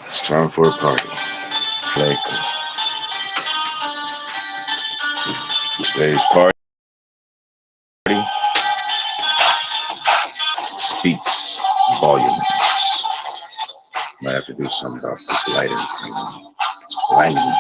It's time for a party. Like today's party speaks volumes. Might have to do something about this lighting thing. It's blinding.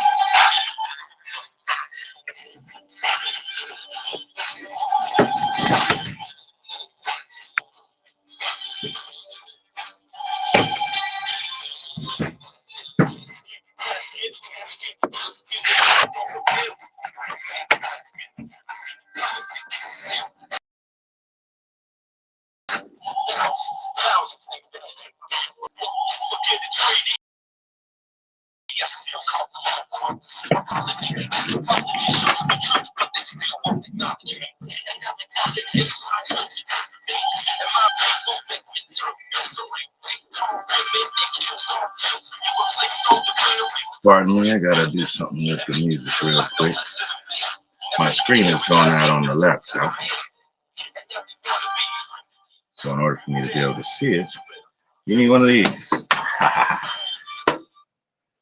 Pardon me, I gotta do something with the music real quick. My screen is going out on the laptop. So in order for me to be able to see it, you need one of these.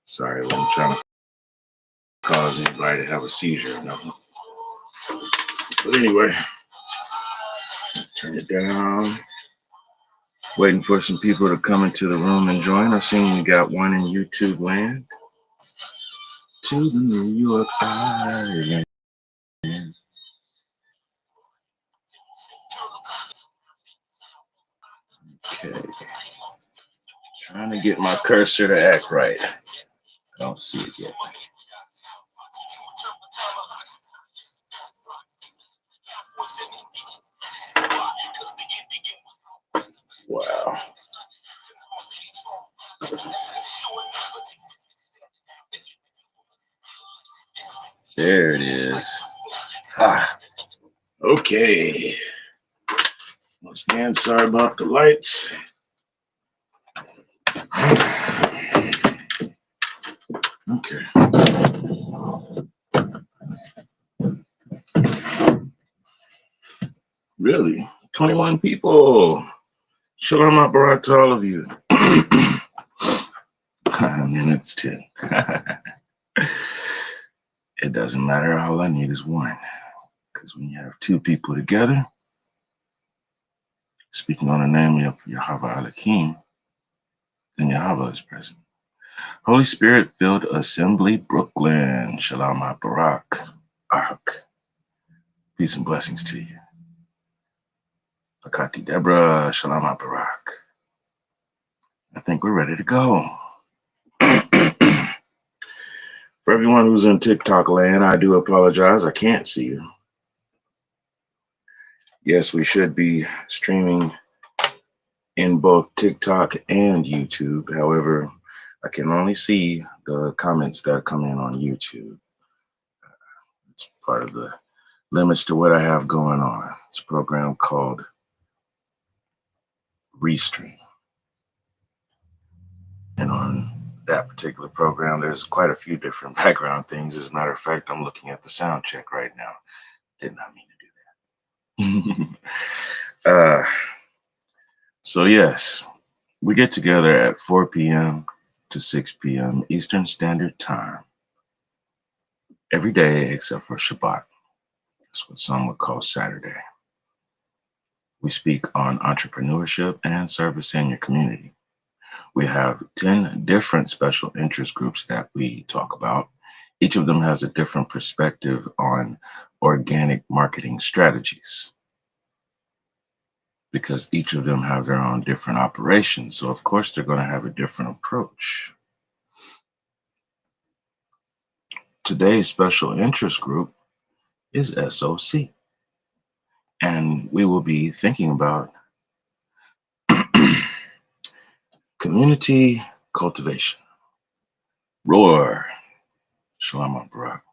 Sorry, I wasn't trying to cause anybody to have a seizure or nothing. But anyway, turn it down. Waiting for some people to come into the room and join. I seen we got one in YouTube land. To the New York Island. Okay. Trying to get my cursor to act right. I don't see it yet. Wow. There it is. Ah. Okay. Once again, sorry about the lights. Okay. Really? 21 people. Shalom Barak to all of you. Minutes 10. It doesn't matter. All I need is one. Because when you have two people together, speaking on the name of Yahweh Elohim, then Yahweh is present. Holy Spirit filled assembly, Brooklyn. Shalom Barak. Ark. Peace and blessings to you. Akati Deborah. Shalom Barak. I think we're ready to go. For everyone who's in TikTok land, I do apologize. I can't see you. Yes, we should be streaming in both TikTok and YouTube. However, I can only see the comments that come in on YouTube. It's part of the limits to what I have going on. It's a program called Restream. And on that particular program, there's quite a few different background things. As a matter of fact, I'm looking at the sound check right now. Did not mean to do that. So yes, we get together at 4 p.m. to 6 p.m. Eastern Standard Time every day except for Shabbat. That's what some would call Saturday. We speak on entrepreneurship and service in your community. We have 10 different special interest groups that we talk about. Each of them has a different perspective on organic marketing strategies because each of them have their own different operations. So, of course, they're going to have a different approach. Today's special interest group is SOC, and we will be thinking about community cultivation. Roar. Shalom, Barak.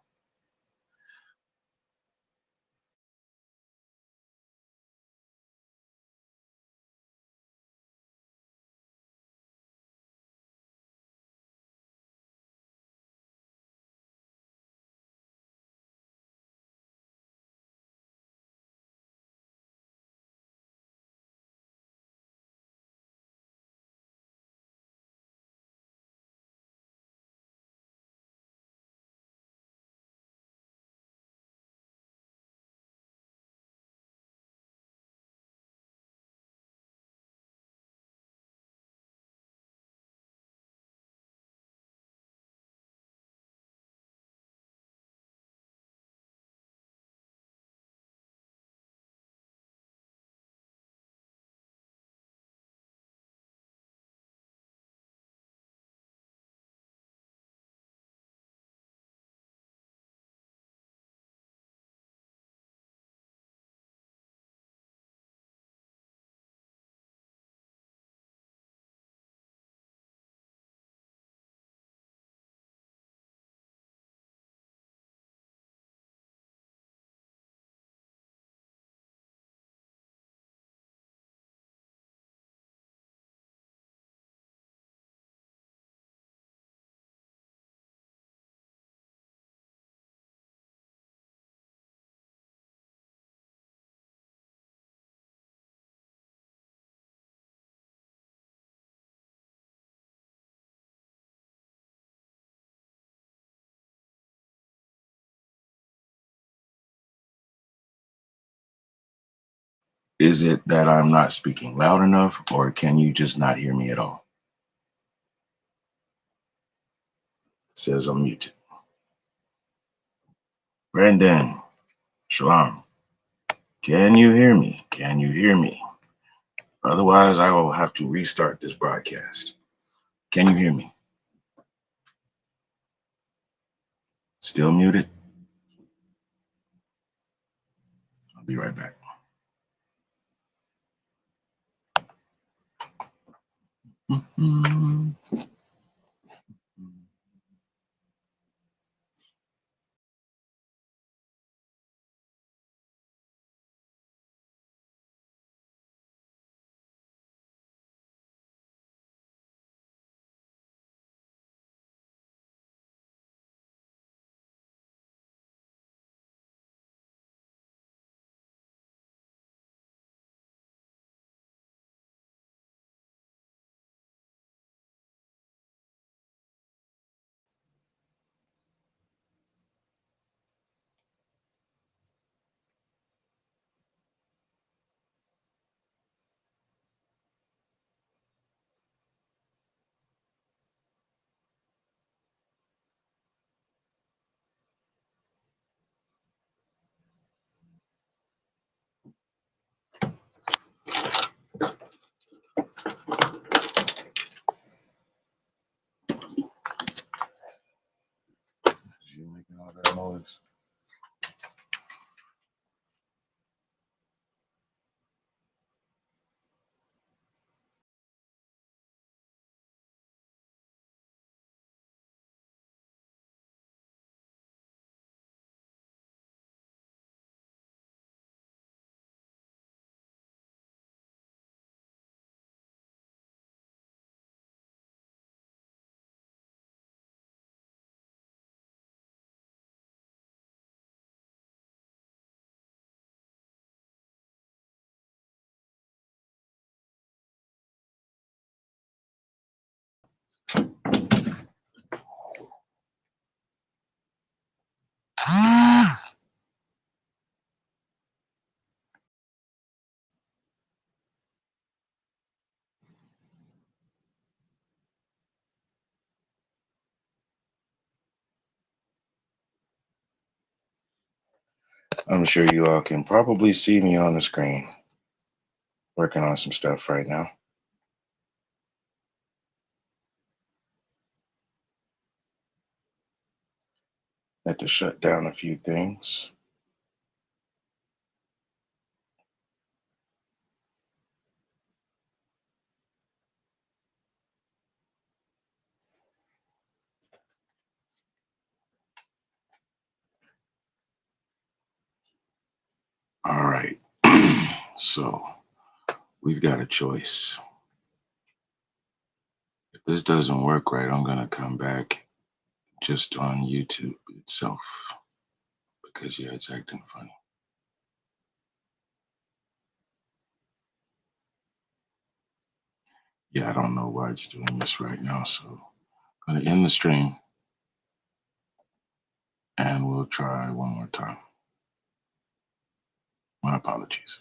Is it that I'm not speaking loud enough, or can you just not hear me at all? It says I'm muted. Brandon, Shalom. Can you hear me? Can you hear me? Otherwise, I will have to restart this broadcast. Can you hear me? Still muted? I'll be right back. You making all that noise? I'm sure you all can probably see me on the screen working on some stuff right now. Had to shut down a few things. All right. So we've got a choice. If this doesn't work right, I'm going to come back just on YouTube itself because, yeah, it's acting funny. Yeah, I don't know why it's doing this right now. So I'm going to end the stream and we'll try one more time. My apologies.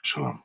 Shalom.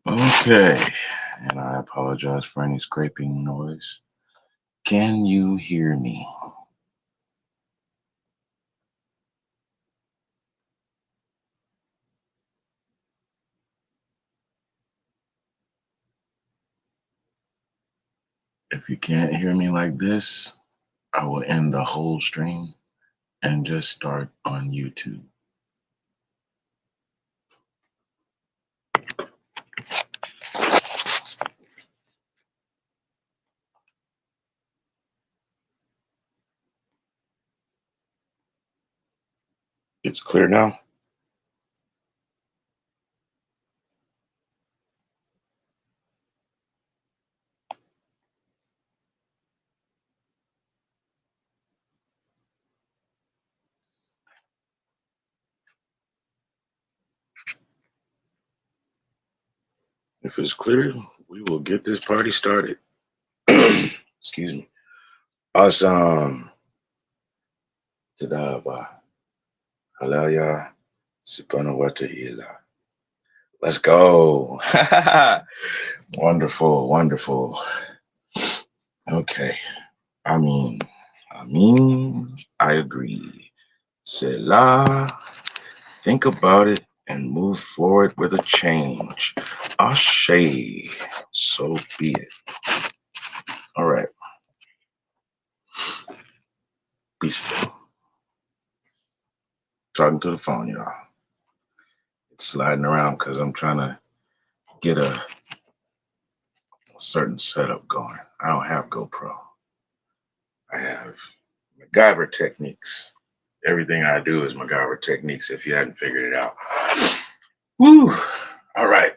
Okay. And I apologize for any scraping noise. Can you hear me? If you can't hear me like this, I will end the whole stream and just start on YouTube. It's clear now. If it's clear, we will get this party started. Excuse me. Awesome. Tadaba. Halaya. Sipana Watahila. Let's go. Wonderful, wonderful. Okay. I agree. Selah. Think about it and move forward with a change. Ashe. So be it. All right. Be still. Talking to the phone, y'all. It's sliding around because I'm trying to get a certain setup going. I don't have GoPro. I have MacGyver techniques. Everything I do is MacGyver techniques if you hadn't figured it out. Woo! All right.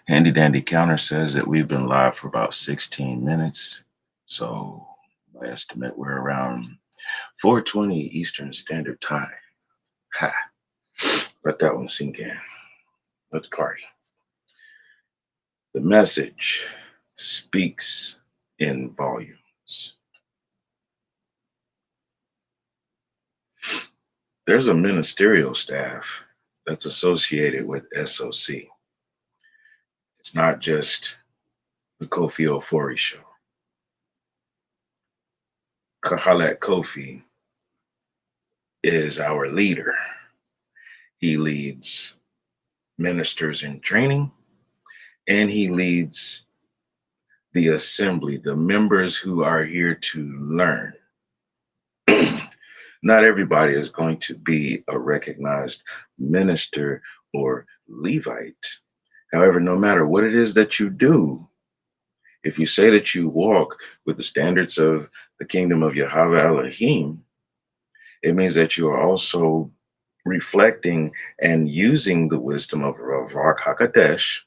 Handy Dandy Counter says that we've been live for about 16 minutes. So by estimate, we're around 4:20 Eastern Standard Time. Ha! Let that one sink in. Let's party. The message speaks in volumes. There's a ministerial staff that's associated with SOC. It's not just the Kofi Ofori show. Kahalat Kofi is our leader. He leads ministers in training and he leads the assembly, the members who are here to learn. Not everybody is going to be a recognized minister or Levite. However, no matter what it is that you do, if you say that you walk with the standards of the kingdom of Yahweh Elohim, it means that you are also reflecting and using the wisdom of Ravak HaKadesh,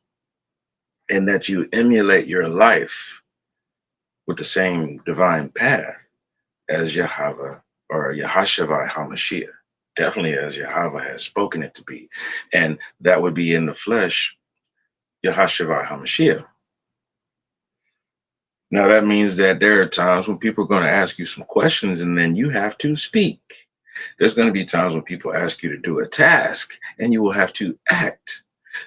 and that you emulate your life with the same divine path as Yahweh or Yahashua HaMashiach, definitely as Yahweh has spoken it to be. And that would be in the flesh, Yahashua HaMashiach. Now, that means that there are times when people are going to ask you some questions and then you have to speak. There's going to be times when people ask you to do a task and you will have to act.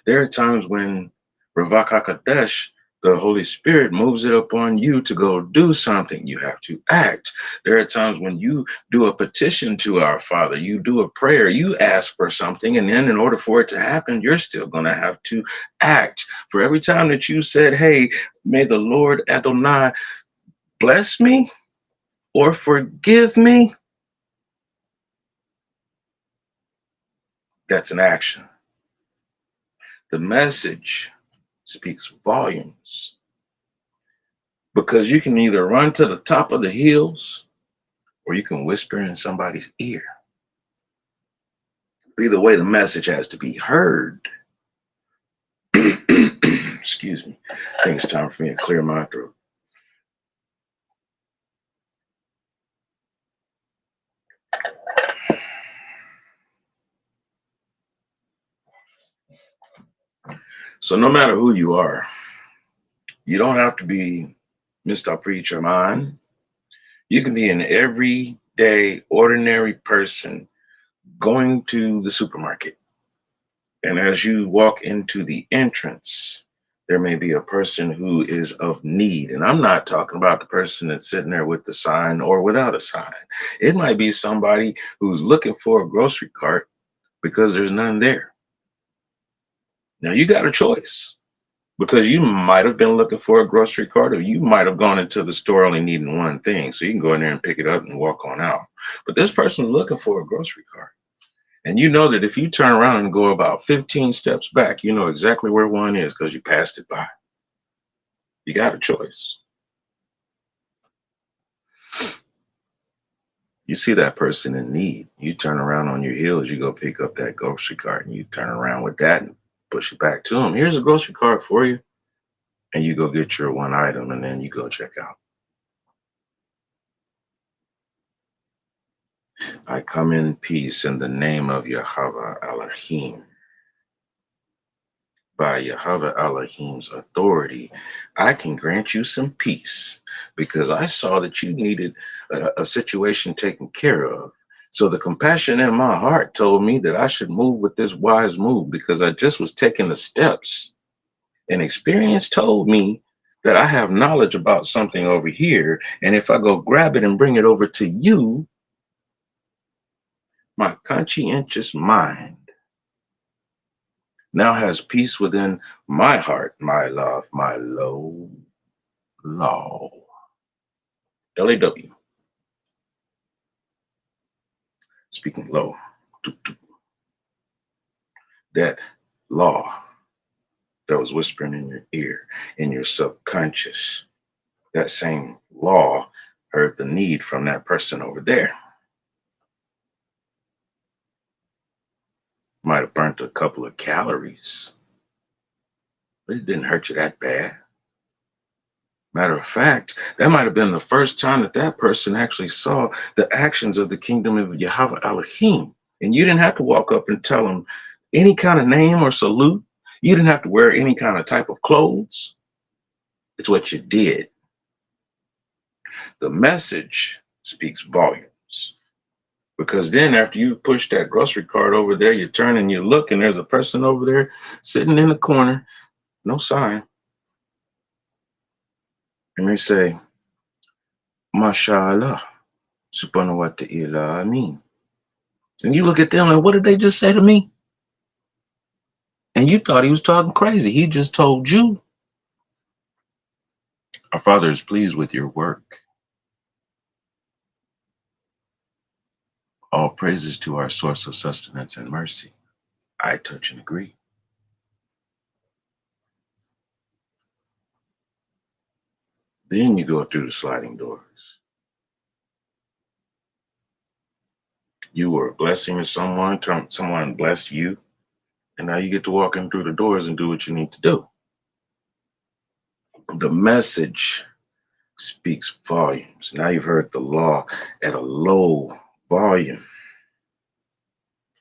There are times when Ravak HaKadesh, the Holy Spirit, moves it upon you to go do something. You have to act. There are times when you do a petition to our Father, you do a prayer, you ask for something, and then in order for it to happen, you're still going to have to act. For every time that you said, hey, may the Lord Adonai bless me or forgive me, that's an action. The message speaks volumes because you can either run to the top of the hills or you can whisper in somebody's ear. Either way, the message has to be heard. Excuse me. I think it's time for me to clear my throat. So no matter who you are, you don't have to be Mr. Preacher Man. You can be an everyday, ordinary person going to the supermarket. And as you walk into the entrance, there may be a person who is of need. And I'm not talking about the person that's sitting there with the sign or without a sign. It might be somebody who's looking for a grocery cart because there's none there. Now you got a choice because you might have been looking for a grocery cart or you might have gone into the store only needing one thing. So you can go in there and pick it up and walk on out. But this person's looking for a grocery cart. And you know that if you turn around and go about 15 steps back, you know exactly where one is because you passed it by. You got a choice. You see that person in need. You turn around on your heels, you go pick up that grocery cart and you turn around with that and push it back to them. Here's a grocery cart for you. And you go get your one item and then you go check out. I come in peace in the name of Yahweh Elohim. By Yahweh Elohim's authority, I can grant you some peace because I saw that you needed a situation taken care of. So the compassion in my heart told me that I should move with this wise move because I just was taking the steps. And experience told me that I have knowledge about something over here. And if I go grab it and bring it over to you, my conscientious mind now has peace within my heart, my love, my low law. LAW. Speaking low. That law that was whispering in your ear, in your subconscious, that same law heard the need from that person over there. Might have burnt a couple of calories, but it didn't hurt you that bad. Matter of fact, that might have been the first time that that person actually saw the actions of the kingdom of Yahweh Elohim. And you didn't have to walk up and tell them any kind of name or salute. You didn't have to wear any kind of type of clothes. It's what you did. The message speaks volumes. Because then after you've pushed that grocery cart over there, you turn and you look and there's a person over there sitting in the corner, no sign. And they say, Mashallah, subhanahu wa ta'ala, Ameen. And you look at them and what did they just say to me? And you thought he was talking crazy. He just told you. Our Father is pleased with your work. All praises to our source of sustenance and mercy. I touch and agree. Then you go through the sliding doors. You were a blessing to someone, someone blessed you, and now you get to walk in through the doors and do what you need to do. The message speaks volumes. Now you've heard the law at a low volume.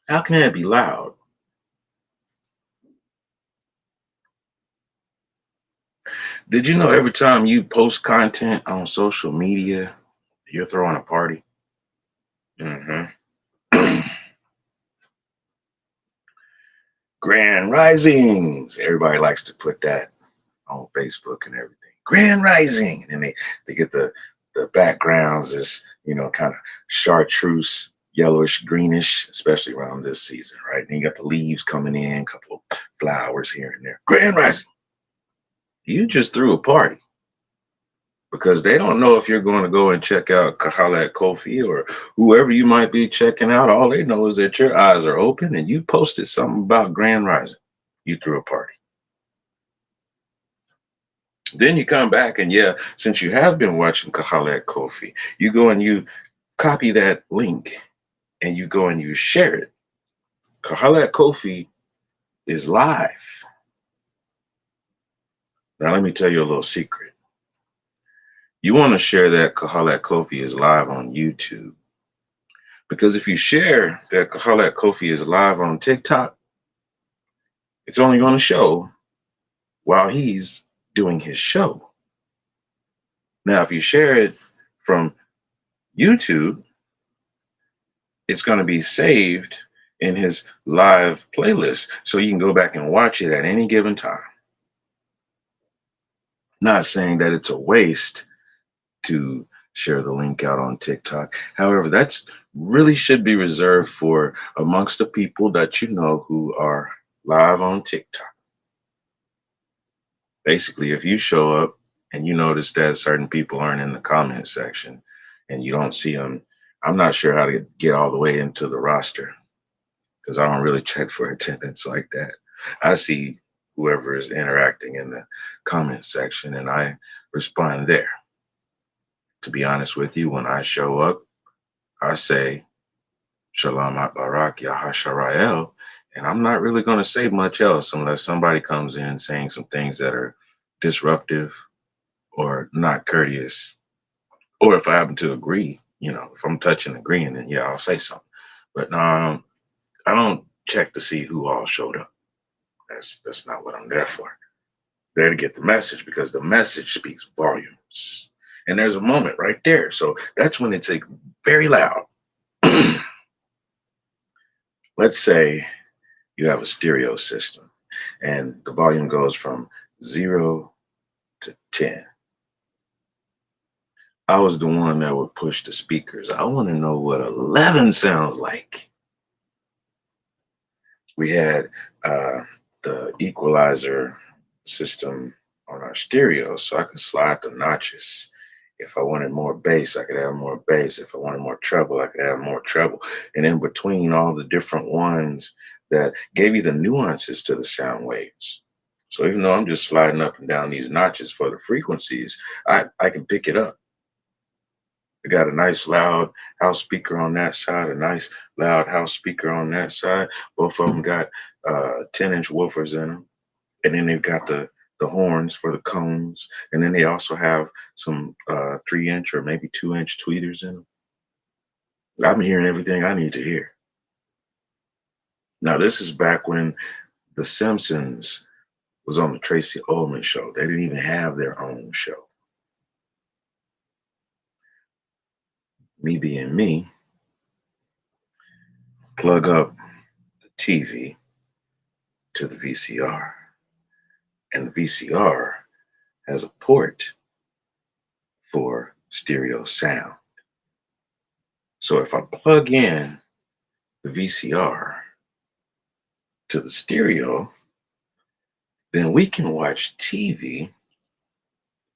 How can that be loud? Did you know every time you post content on social media, you're throwing a party? Mm-hmm. Grand Risings. Everybody likes to put that on Facebook and everything. Grand Rising. And then they get the backgrounds is, kind of chartreuse, yellowish, greenish, especially around this season, right? And you got the leaves coming in, a couple of flowers here and there. Grand Rising. You just threw a party because they don't know if you're going to go and check out Kahalat Kofi or whoever you might be checking out. All they know is that your eyes are open and you posted something about Grand Rising. You threw a party. Then you come back and yeah, since you have been watching Kahalat Kofi, you go and you copy that link and you go and you share it. Kahalat Kofi is live. Now let me tell you a little secret. You want to share that Kahalat Kofi is live on YouTube. Because if you share that Kahalat Kofi is live on TikTok, it's only going to show while he's doing his show. Now, if you share it from YouTube, it's going to be saved in his live playlist. So you can go back and watch it at any given time. Not saying that it's a waste to share the link out on TikTok. However, that's really should be reserved for amongst the people that you know who are live on TikTok. Basically, if you show up and you notice that certain people aren't in the comment section and you don't see them, I'm not sure how to get all the way into the roster because I don't really check for attendance like that. I see whoever is interacting in the comment section and I respond there. To be honest with you, when I show up, I say Shalom Barak Yahasharael, and I'm not really going to say much else unless somebody comes in saying some things that are disruptive or not courteous, or if I happen to agree, if I'm touching agreeing, then yeah, I'll say something. But no, I don't check to see who all showed up. That's not what I'm there for. There to get the message because the message speaks volumes. And there's a moment right there. So that's when it's like very loud. Let's say you have a stereo system and the volume goes from 0 to 10. I was the one that would push the speakers. I want to know what 11 sounds like. We had the equalizer system on our stereo, so I could slide the notches. If I wanted more bass, I could have more bass. If I wanted more treble, I could have more treble. And in between all the different ones that gave you the nuances to the sound waves. So even though I'm just sliding up and down these notches for the frequencies, I can pick it up. I got a nice loud house speaker on that side, a nice loud house speaker on that side. Both of them got 10-inch woofers in them. And then they've got the horns for the cones. And then they also have some 3-inch or maybe 2-inch tweeters in them. I'm hearing everything I need to hear. Now, this is back when The Simpsons was on the Tracy Ullman show. They didn't even have their own show. Me being me, plug up the TV to the VCR. And the VCR has a port for stereo sound. So if I plug in the VCR to the stereo, then we can watch TV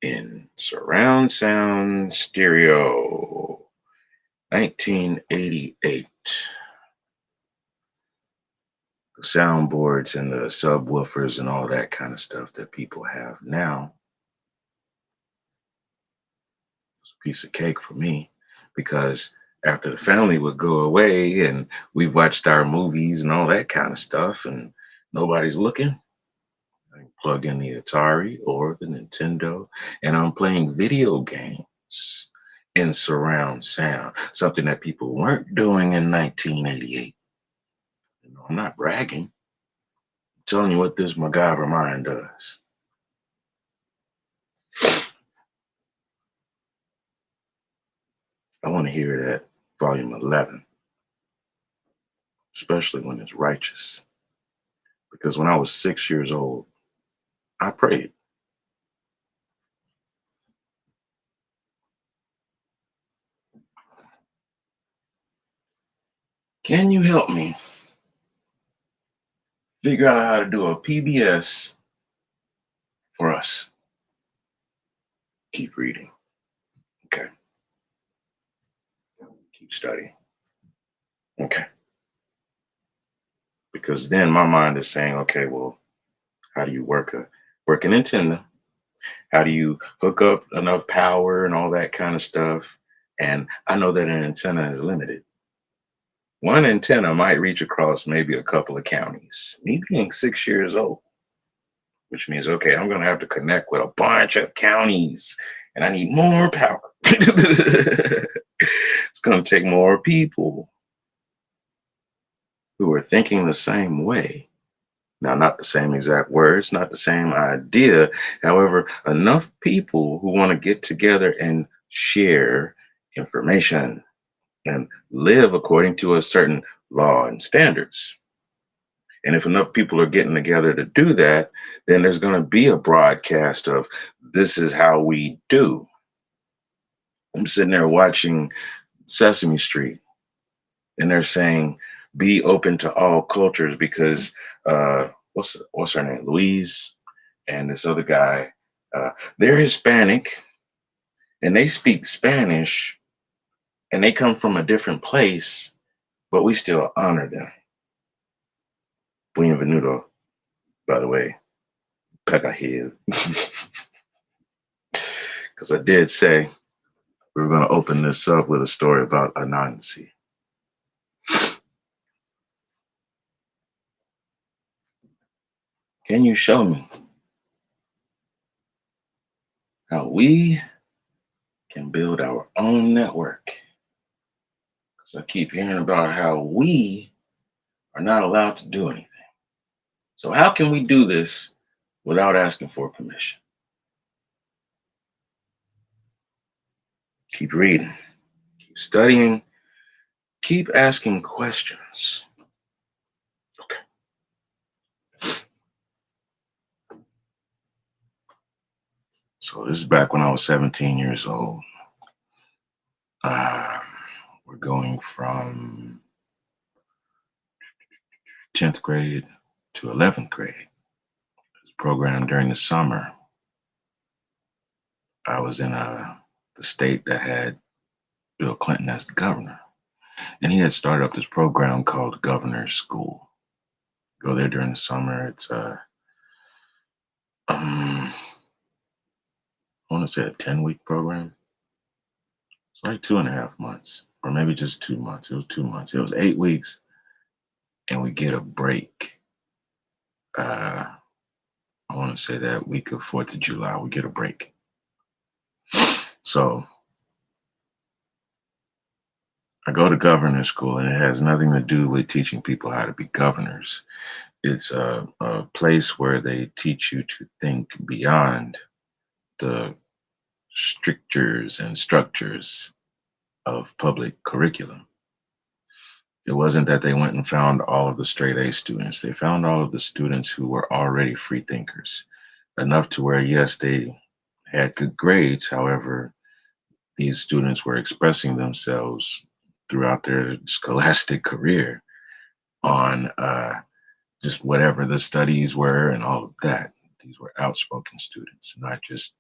in surround sound stereo. 1988. The soundboards and the subwoofers and all that kind of stuff that people have now. It's a piece of cake for me because after the family would go away and we've watched our movies and all that kind of stuff and nobody's looking, I can plug in the Atari or the Nintendo and I'm playing video games in surround sound, something that people weren't doing in 1988. I'm not bragging. I'm telling you what this MacGyver mind does. I want to hear that volume 11, especially when it's righteous. Because when I was 6 years old, I prayed. Can you help me figure out how to do a PBS for us? Keep reading. Okay. Keep studying. Okay. Because then my mind is saying, okay, well, how do you work an antenna? How do you hook up enough power and all that kind of stuff? And I know that an antenna is limited. One antenna might reach across maybe a couple of counties. Me being 6 years old, which means, okay, I'm going to have to connect with a bunch of counties and I need more power. It's going to take more people who are thinking the same way. Now, not the same exact words, not the same idea. However, enough people who want to get together and share information and live according to a certain law and standards. And if enough people are getting together to do that, then there's going to be a broadcast of this is how we do. I'm sitting there watching Sesame Street and they're saying, be open to all cultures because what's her name? Louise and this other guy, they're Hispanic and they speak Spanish and they come from a different place, but we still honor them. Bienvenido, by the way, Pega Hill. Because I did say We're going to open this up with a story about Anansi. Can you show me how we can build our own network? Because I keep hearing about how we are not allowed to do anything. So, how can we do this without asking for permission? Keep reading, keep studying, keep asking questions. Okay. So, this is back when I was 17 years old. Uh, we're going from 10th grade to 11th grade. This program during the summer. I was in the state that had Bill Clinton as the governor. And he had started up this program called Governor's School. Go there during the summer. It's I want to say a 10-week program. It's like 2.5 months, or maybe just 2 months. It was 2 months. It was 8 weeks, and we get a break. I want to say that week of 4th of July, we get a break. So I go to governor's school, and it has nothing to do with teaching people how to be governors. It's a place where they teach you to think beyond the strictures and structures of public curriculum. It wasn't that they went and found all of the straight A students. They found all of the students who were already free thinkers, enough to where, yes, they had good grades. However, these students were expressing themselves throughout their scholastic career on just whatever the studies were and all of that. These were outspoken students, not just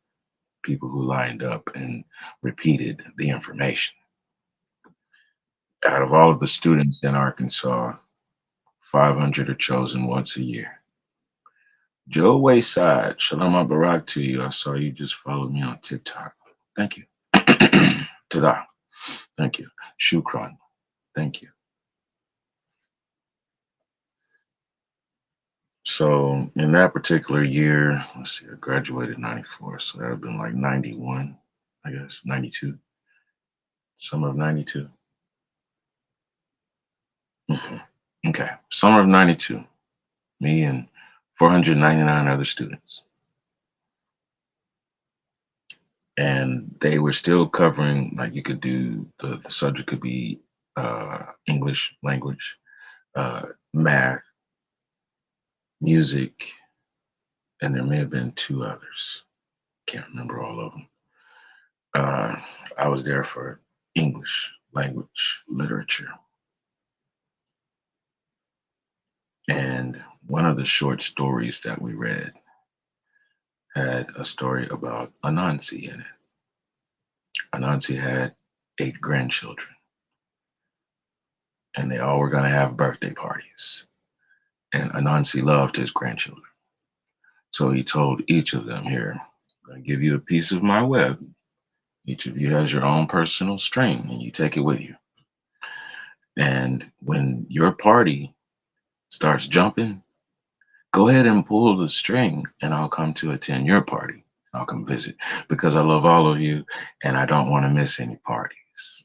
people who lined up and repeated the information. Out of all of the students in Arkansas, 500 are chosen once a year. Joe Wayside, Shalom Barak to you. I saw you just followed me on TikTok. Thank you. Tada. Thank you. Shukran. Thank you. So in that particular year, let's see, I graduated 94. So that would have been like 91, I guess, 92. Summer of 92. Mhm. Okay. Summer of 92. Me and 499 other students. And they were still covering, like you could do, the subject could be English language, math, music, and there may have been two others. Can't remember all of them. Uh, I was there for English language literature. And one of the short stories that we read had a story about Anansi in it. Anansi had 8 grandchildren, and they all were going to have birthday parties. And Anansi loved his grandchildren. So he told each of them, here, I'm going to give you a piece of my web. Each of you has your own personal string, and you take it with you. And when your party starts jumping, go ahead and pull the string, and I'll come to attend your party. I'll come visit because I love all of you, and I don't want to miss any parties.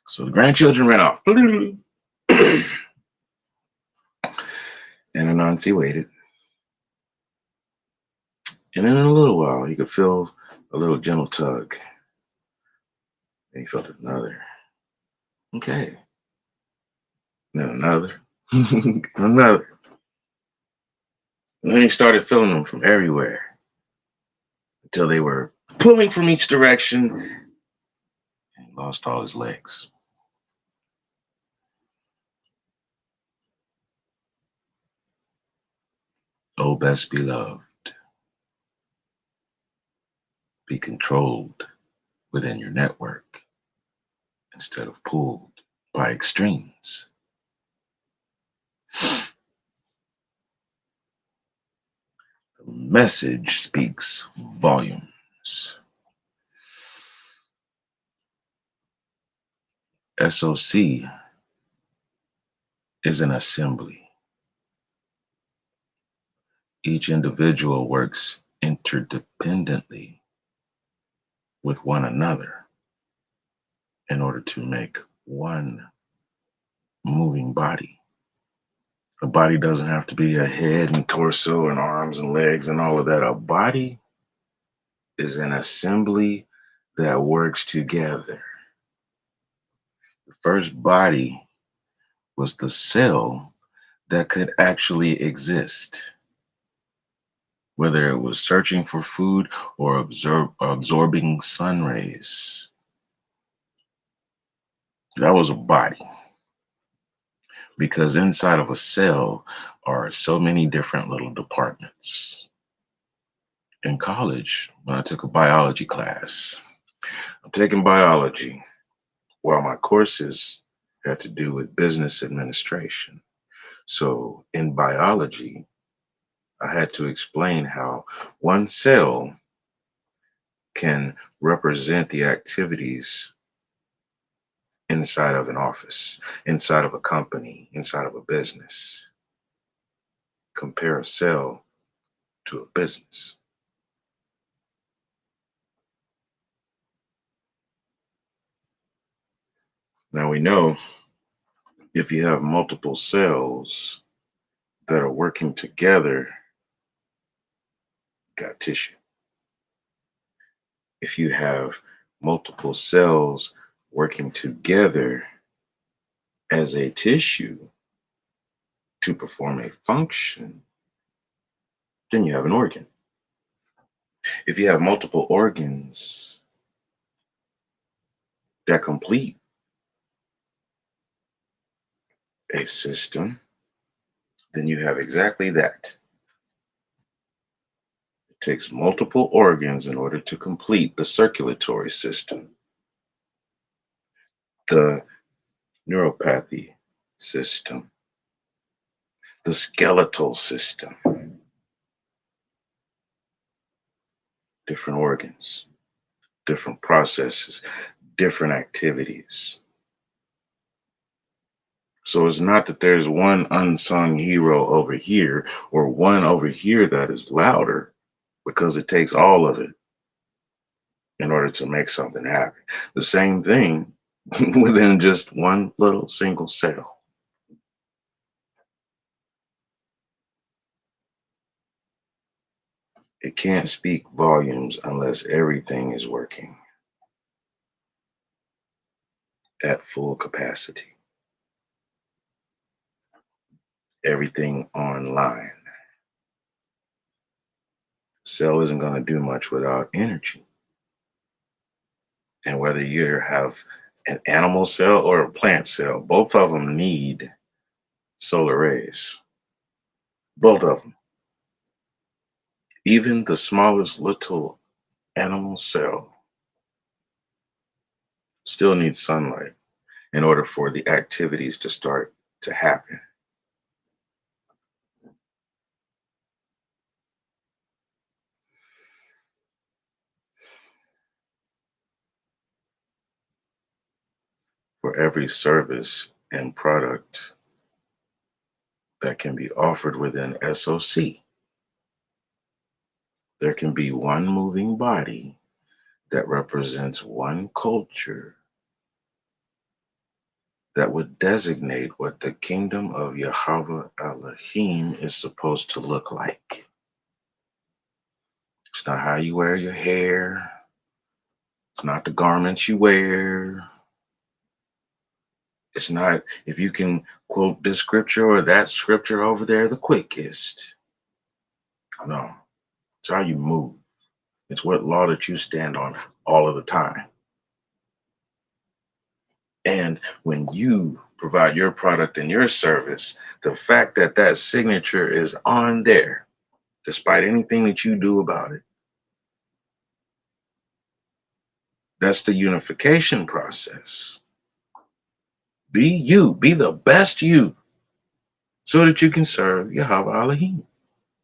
So the grandchildren ran off. And Anansi waited. And in a little while, he could feel a little gentle tug. And he felt another. Okay. Then another. Another. And then he started feeling them from everywhere until they were pulling from each direction and he lost all his legs. Oh, best beloved, be controlled within your network instead of pulled by extremes. The message speaks volumes. SOC is an assembly. Each individual works interdependently with one another in order to make one moving body. A body doesn't have to be a head and torso and arms and legs and all of that. A body is an assembly that works together. The first body was the cell that could actually exist, whether it was searching for food or absorbing sun rays. That was a body, because inside of a cell are so many different little departments. In college, when I took a biology class, I'm taking biology while my courses had to do with business administration. So in biology, I had to explain how one cell can represent the activities inside of an office, inside of a company, inside of a business. Compare a cell to a business. Now we know if you have multiple cells that are working together, you got tissue. If you have multiple cells working together as a tissue to perform a function, then you have an organ. If you have multiple organs that complete a system, then you have exactly that. It takes multiple organs in order to complete the circulatory system, the neuropathy system, the skeletal system, different organs, different processes, different activities. So it's not that there's one unsung hero over here or one over here that is louder, because it takes all of it in order to make something happen. The same thing within just one little single cell. It can't speak volumes unless everything is working at full capacity, everything online. Cell isn't going to do much without energy. And whether you have an animal cell or a plant cell, both of them need solar rays. Both of them. Even the smallest little animal cell still needs sunlight in order for the activities to start to happen. For every service and product that can be offered within SOC, there can be one moving body that represents one culture that would designate what the kingdom of Yahweh Elohim is supposed to look like. It's not how you wear your hair. It's not the garments you wear. It's not if you can quote this scripture or that scripture over there the quickest. No, it's how you move. It's what law that you stand on all of the time. And when you provide your product and your service, the fact that that signature is on there, despite anything that you do about it, that's the unification process. Be you, be the best you, so that you can serve Yahweh Elohim.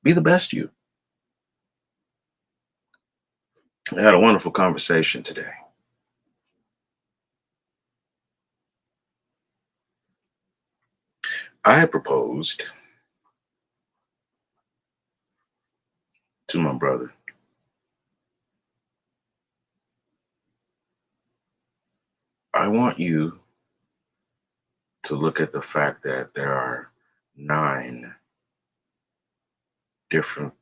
Be the best you. I had a wonderful conversation today. I proposed to my brother, I want you to look at the fact that there are 9 different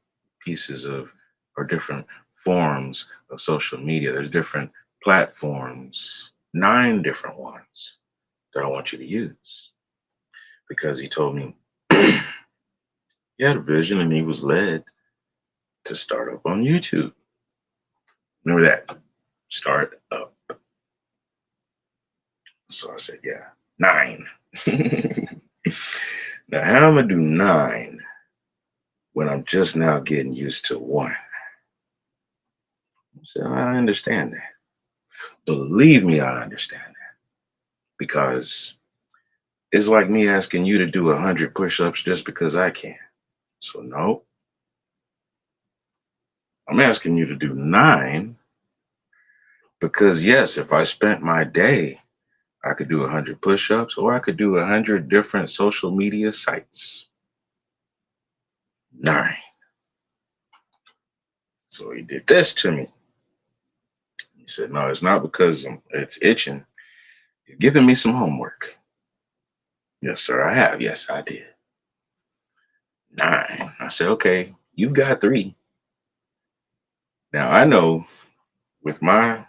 pieces of, or different forms of social media. There's different platforms, 9 different ones that I want you to use. Because he told me he had a vision and he was led to start up on YouTube. Remember that? Start up. So I said, yeah, 9. Now, how am I gonna do 9 when I'm just now getting used to 1? So I understand that. Believe me, I understand that. Because it's like me asking you to do 100 push-ups just because I can. So no, I'm asking you to do 9 because yes, if I spent my day, I could do 100 push-ups or I could do 100 different social media sites. 9. So he did this to me. He said, no, it's not because it's itching. You're giving me some homework. Yes, sir, I have. Yes, I did. 9. I said, okay, you got 3. Now I know with my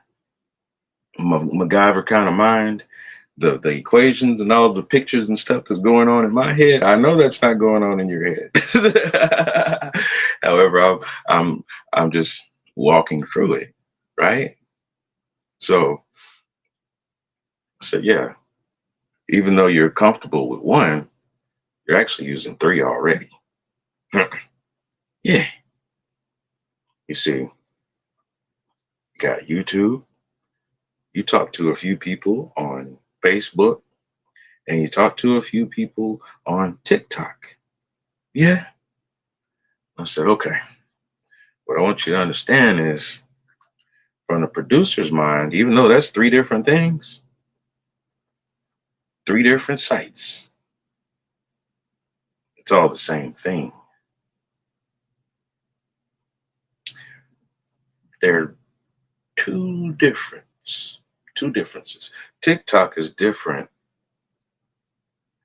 MacGyver kind of mind, the equations and all the pictures and stuff that's going on in my head, I know that's not going on in your head. However, I'm I'm just walking through it, right? So I said, yeah, even though you're comfortable with 1, you're actually using 3 already. Yeah. You see, you got YouTube, you talk to a few people on Facebook, and you talk to a few people on TikTok. Yeah. I said, okay. What I want you to understand is from the producer's mind, even though that's 3 different things, 3 different sites, it's all the same thing. There are two differences. TikTok is different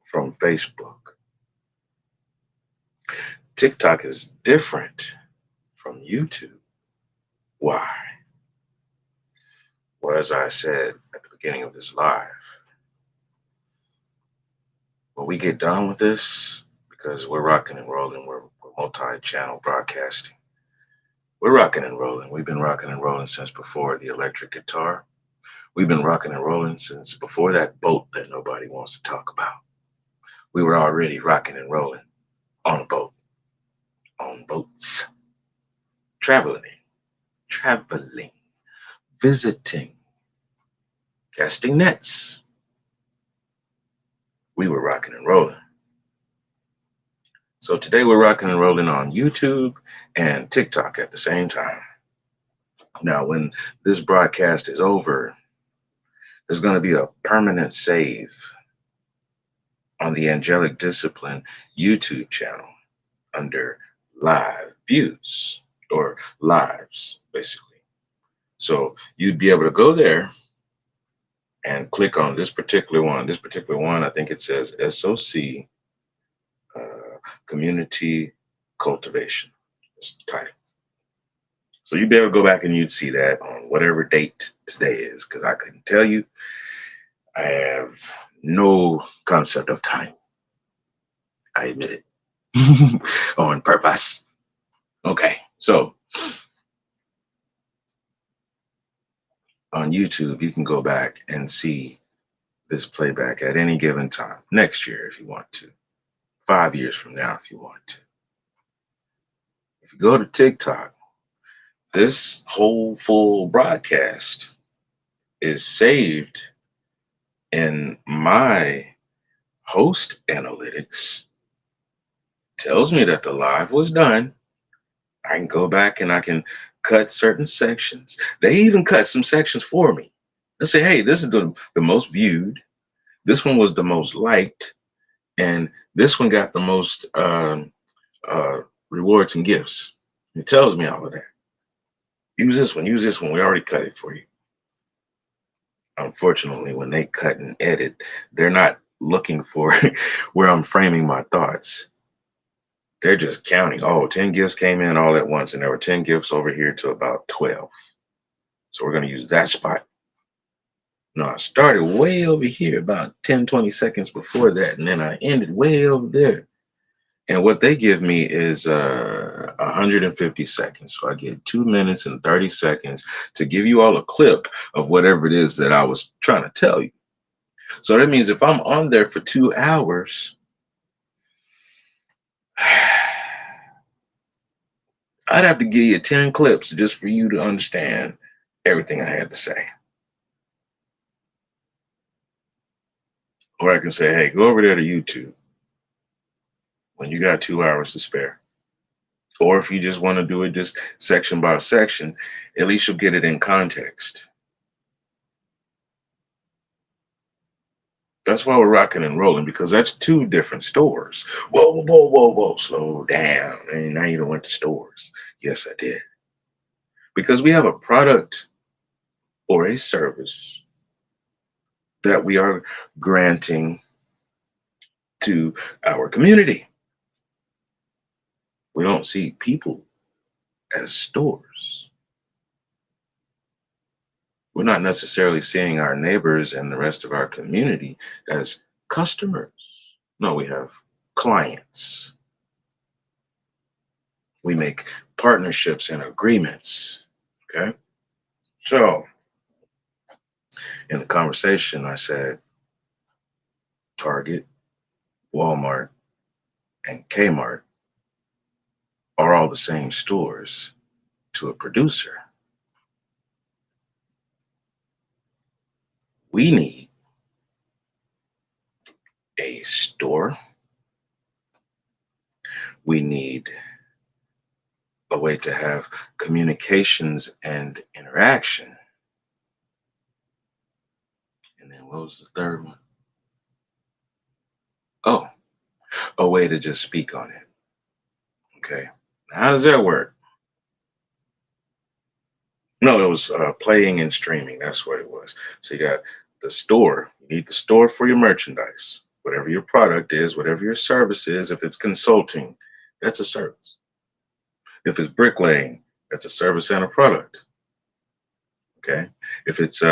from Facebook. TikTok is different from YouTube. Why? Well, as I said at the beginning of this live, when we get done with this, because we're rocking and rolling, we're multi-channel broadcasting. We're rocking and rolling. We've been rocking and rolling since before the electric guitar. We've been rocking and rolling since before that boat that nobody wants to talk about. We were already rocking and rolling on a boat, on boats, traveling, visiting, casting nets. We were rocking and rolling. So today we're rocking and rolling on YouTube and TikTok at the same time. Now, when this broadcast is over, there's going to be a permanent save on the Angelic Discipline YouTube channel under live views or lives, basically. So you'd be able to go there and click on this particular one. This particular one, I think it says SOC, Community Cultivation. That's the title. So you'd be able to go back and you'd see that on whatever date today is, because I couldn't tell you. I have no concept of time. I admit it. On purpose. Okay, so on YouTube, you can go back and see this playback at any given time. Next year, if you want to. 5 years from now, if you want to. If you go to TikTok, this whole full broadcast is saved in my host analytics. Tells me that the live was done. I can go back and I can cut certain sections. They even cut some sections for me. They say, hey, this is the most viewed. This one was the most liked. And this one got the most uh, rewards and gifts. It tells me all of that. Use this one, use this one. We already cut it for you. Unfortunately, when they cut and edit, they're not looking for where I'm framing my thoughts. They're just counting. Oh, 10 gifts came in all at once, and there were 10 gifts over here to about 12. So we're going to use that spot. No, I started way over here about 10, 20 seconds before that, and then I ended way over there. And what they give me is 150 seconds. So I get 2 minutes and 30 seconds to give you all a clip of whatever it is that I was trying to tell you. So that means if I'm on there for 2 hours, I'd have to give you 10 clips just for you to understand everything I had to say. Or I can say, hey, go over there to YouTube when you got 2 hours to spare. Or if you just want to do it just section by section, at least you'll get it in context. That's why we're rocking and rolling, because that's two different stores. Whoa, whoa, whoa, whoa, whoa, slow down. And now you don't went to stores. Yes, I did. Because we have a product or a service that we are granting to our community. We don't see people as stores. We're not necessarily seeing our neighbors and the rest of our community as customers. No, we have clients. We make partnerships and agreements. Okay. So in the conversation, I said Target, Walmart, and Kmart are all the same stores to a producer. We need a store. We need a way to have communications and interaction. And then what was the third one? Oh, a way to just speak on it. Okay. Now, how does that work? No, it was playing and streaming. That's what it was. So you got the store. You need the store for your merchandise. Whatever your product is, whatever your service is, if it's consulting, that's a service. If it's bricklaying, that's a service and a product. Okay. If it's, we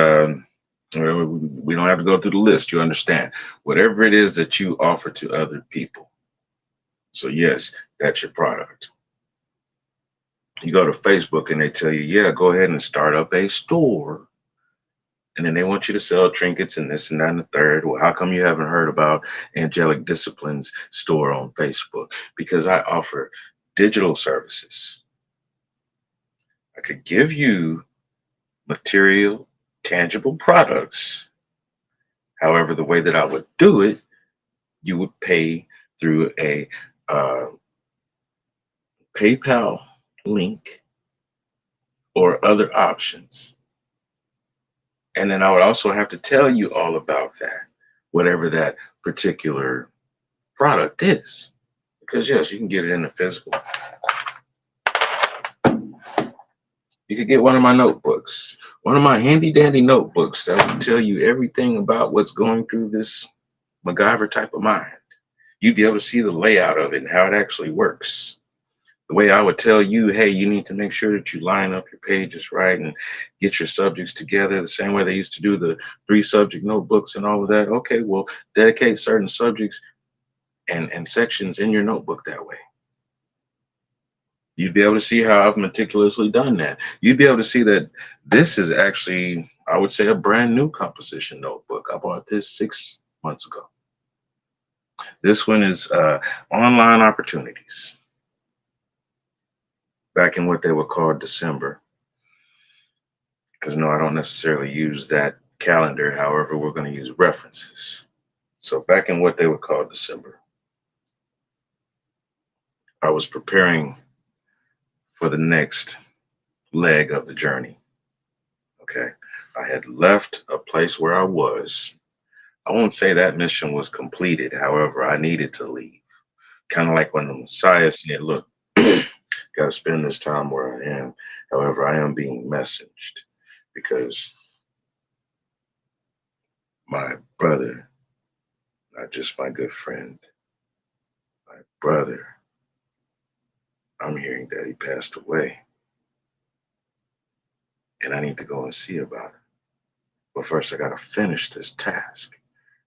don't have to go through the list. You understand. Whatever it is that you offer to other people. So, yes, that's your product. You go to Facebook and they tell you, yeah, go ahead and start up a store. And then they want you to sell trinkets and this and that and the third. Well, how come you haven't heard about Angelic Discipline's store on Facebook? Because I offer digital services. I could give you material, tangible products. However, the way that I would do it, you would pay through a PayPal link or other options. And then I would also have to tell you all about that, whatever that particular product is. Because yes, you can get it in the physical. You could get one of my notebooks, one of my handy dandy notebooks that will tell you everything about what's going through this MacGyver type of mind. You'd be able to see the layout of it and how it actually works. The way I would tell you, hey, you need to make sure that you line up your pages right and get your subjects together the same way they used to do the 3 subject notebooks and all of that. Okay, well, dedicate certain subjects and sections in your notebook that way. You'd be able to see how I've meticulously done that. You'd be able to see that this is actually, I would say, a brand new composition notebook. I bought this 6 months ago. This one is online opportunities. Back in what they would call December. Because no, I don't necessarily use that calendar. However, we're going to use references. So back in what they would call December, I was preparing for the next leg of the journey. Okay. I had left a place where I was I won't say that mission was completed. However, I needed to leave. Kind of like when the Messiah said, look, got to spend this time where I am. However, I am being messaged because my brother, not just my good friend, my brother, I'm hearing that he passed away and I need to go and see about it. But first, I got to finish this task.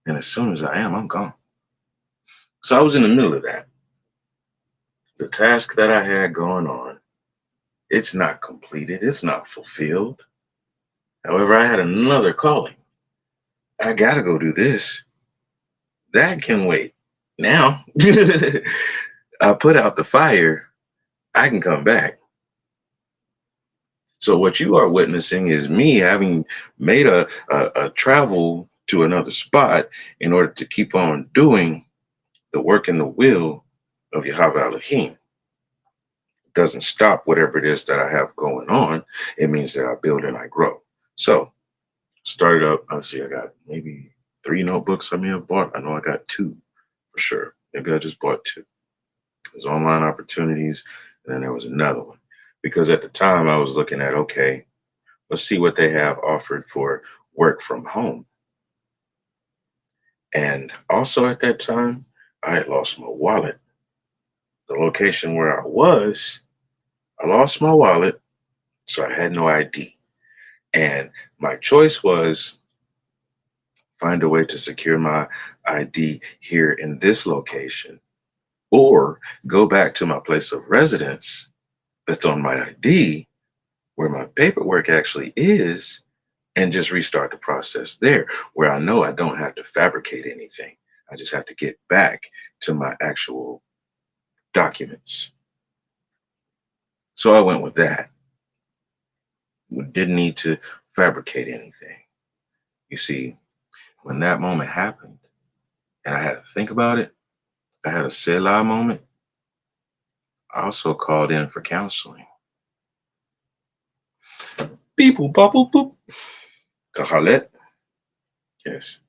And as soon as I am, I'm gone. So I was in the middle of that. The task that I had going on, it's not completed, it's not fulfilled. However, I had another calling. I got to go do this. That can wait. Now, I put out the fire, I can come back. So, what you are witnessing is me having made a travel to another spot in order to keep on doing the work and the will of Yahweh Elohim. It doesn't stop whatever it is that I have going on. It means that I build and I grow. So, started up, I see I got maybe 3 notebooks I may have bought. I know I got 2 for sure. Maybe I just bought 2. There's online opportunities, and then there was another one. Because at the time I was looking at, okay, let's see what they have offered for work from home. And also at that time, I had lost my wallet. The location where I was, I lost my wallet, so I had no ID. And my choice was find a way to secure my ID here in this location or go back to my place of residence that's on my ID where my paperwork actually is and just restart the process there where I know I don't have to fabricate anything. I just have to get back to my actual documents. So I went with that. We didn't need to fabricate anything. You see, when that moment happened and I had to think about it, I had a Selah moment. I also called in for counseling. Beep boop bop boop boop. Kahalet. Yes.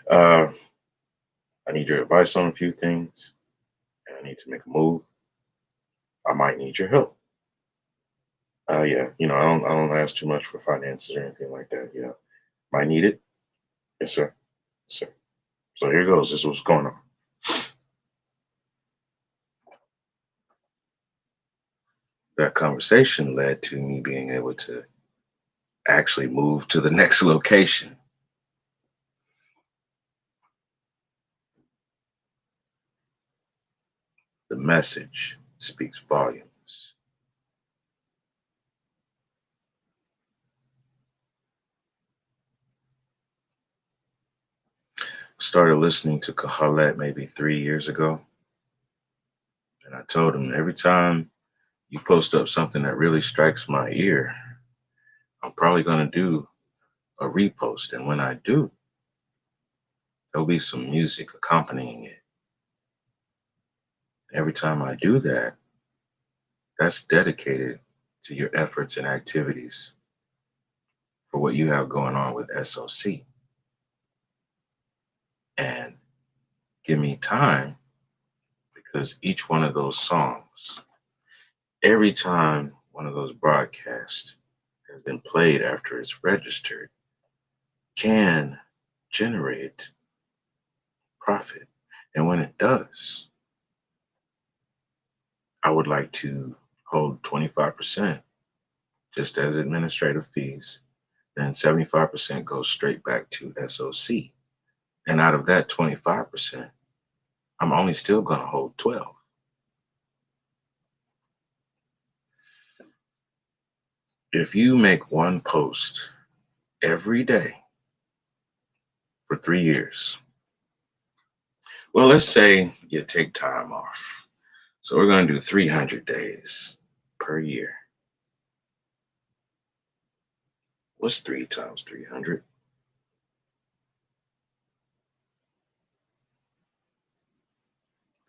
Uh, I need your advice on a few things. And I need to make a move. I might need your help. Yeah, I don't ask too much for finances or anything like that. Might need it. Yes, sir. Yes, sir. So here goes. This is what's going on. That conversation led to me being able to actually move to the next location. The message speaks volumes. Started listening to Kahalet maybe 3 years ago, and I told him every time you post up something that really strikes my ear, I'm probably going to do a repost. And when I do, there'll be some music accompanying it. Every time I do that, that's dedicated to your efforts and activities for what you have going on with SOC. And give me time because each one of those songs, every time one of those broadcasts has been played after it's registered, can generate profit. And when it does, I would like to hold 25% just as administrative fees. Then 75% goes straight back to SOC. And out of that 25%, I'm only still going to hold 12. If you make one post every day for 3 years, well, let's say you take time off. So we're going to do 300 days per year. What's 3 times 300?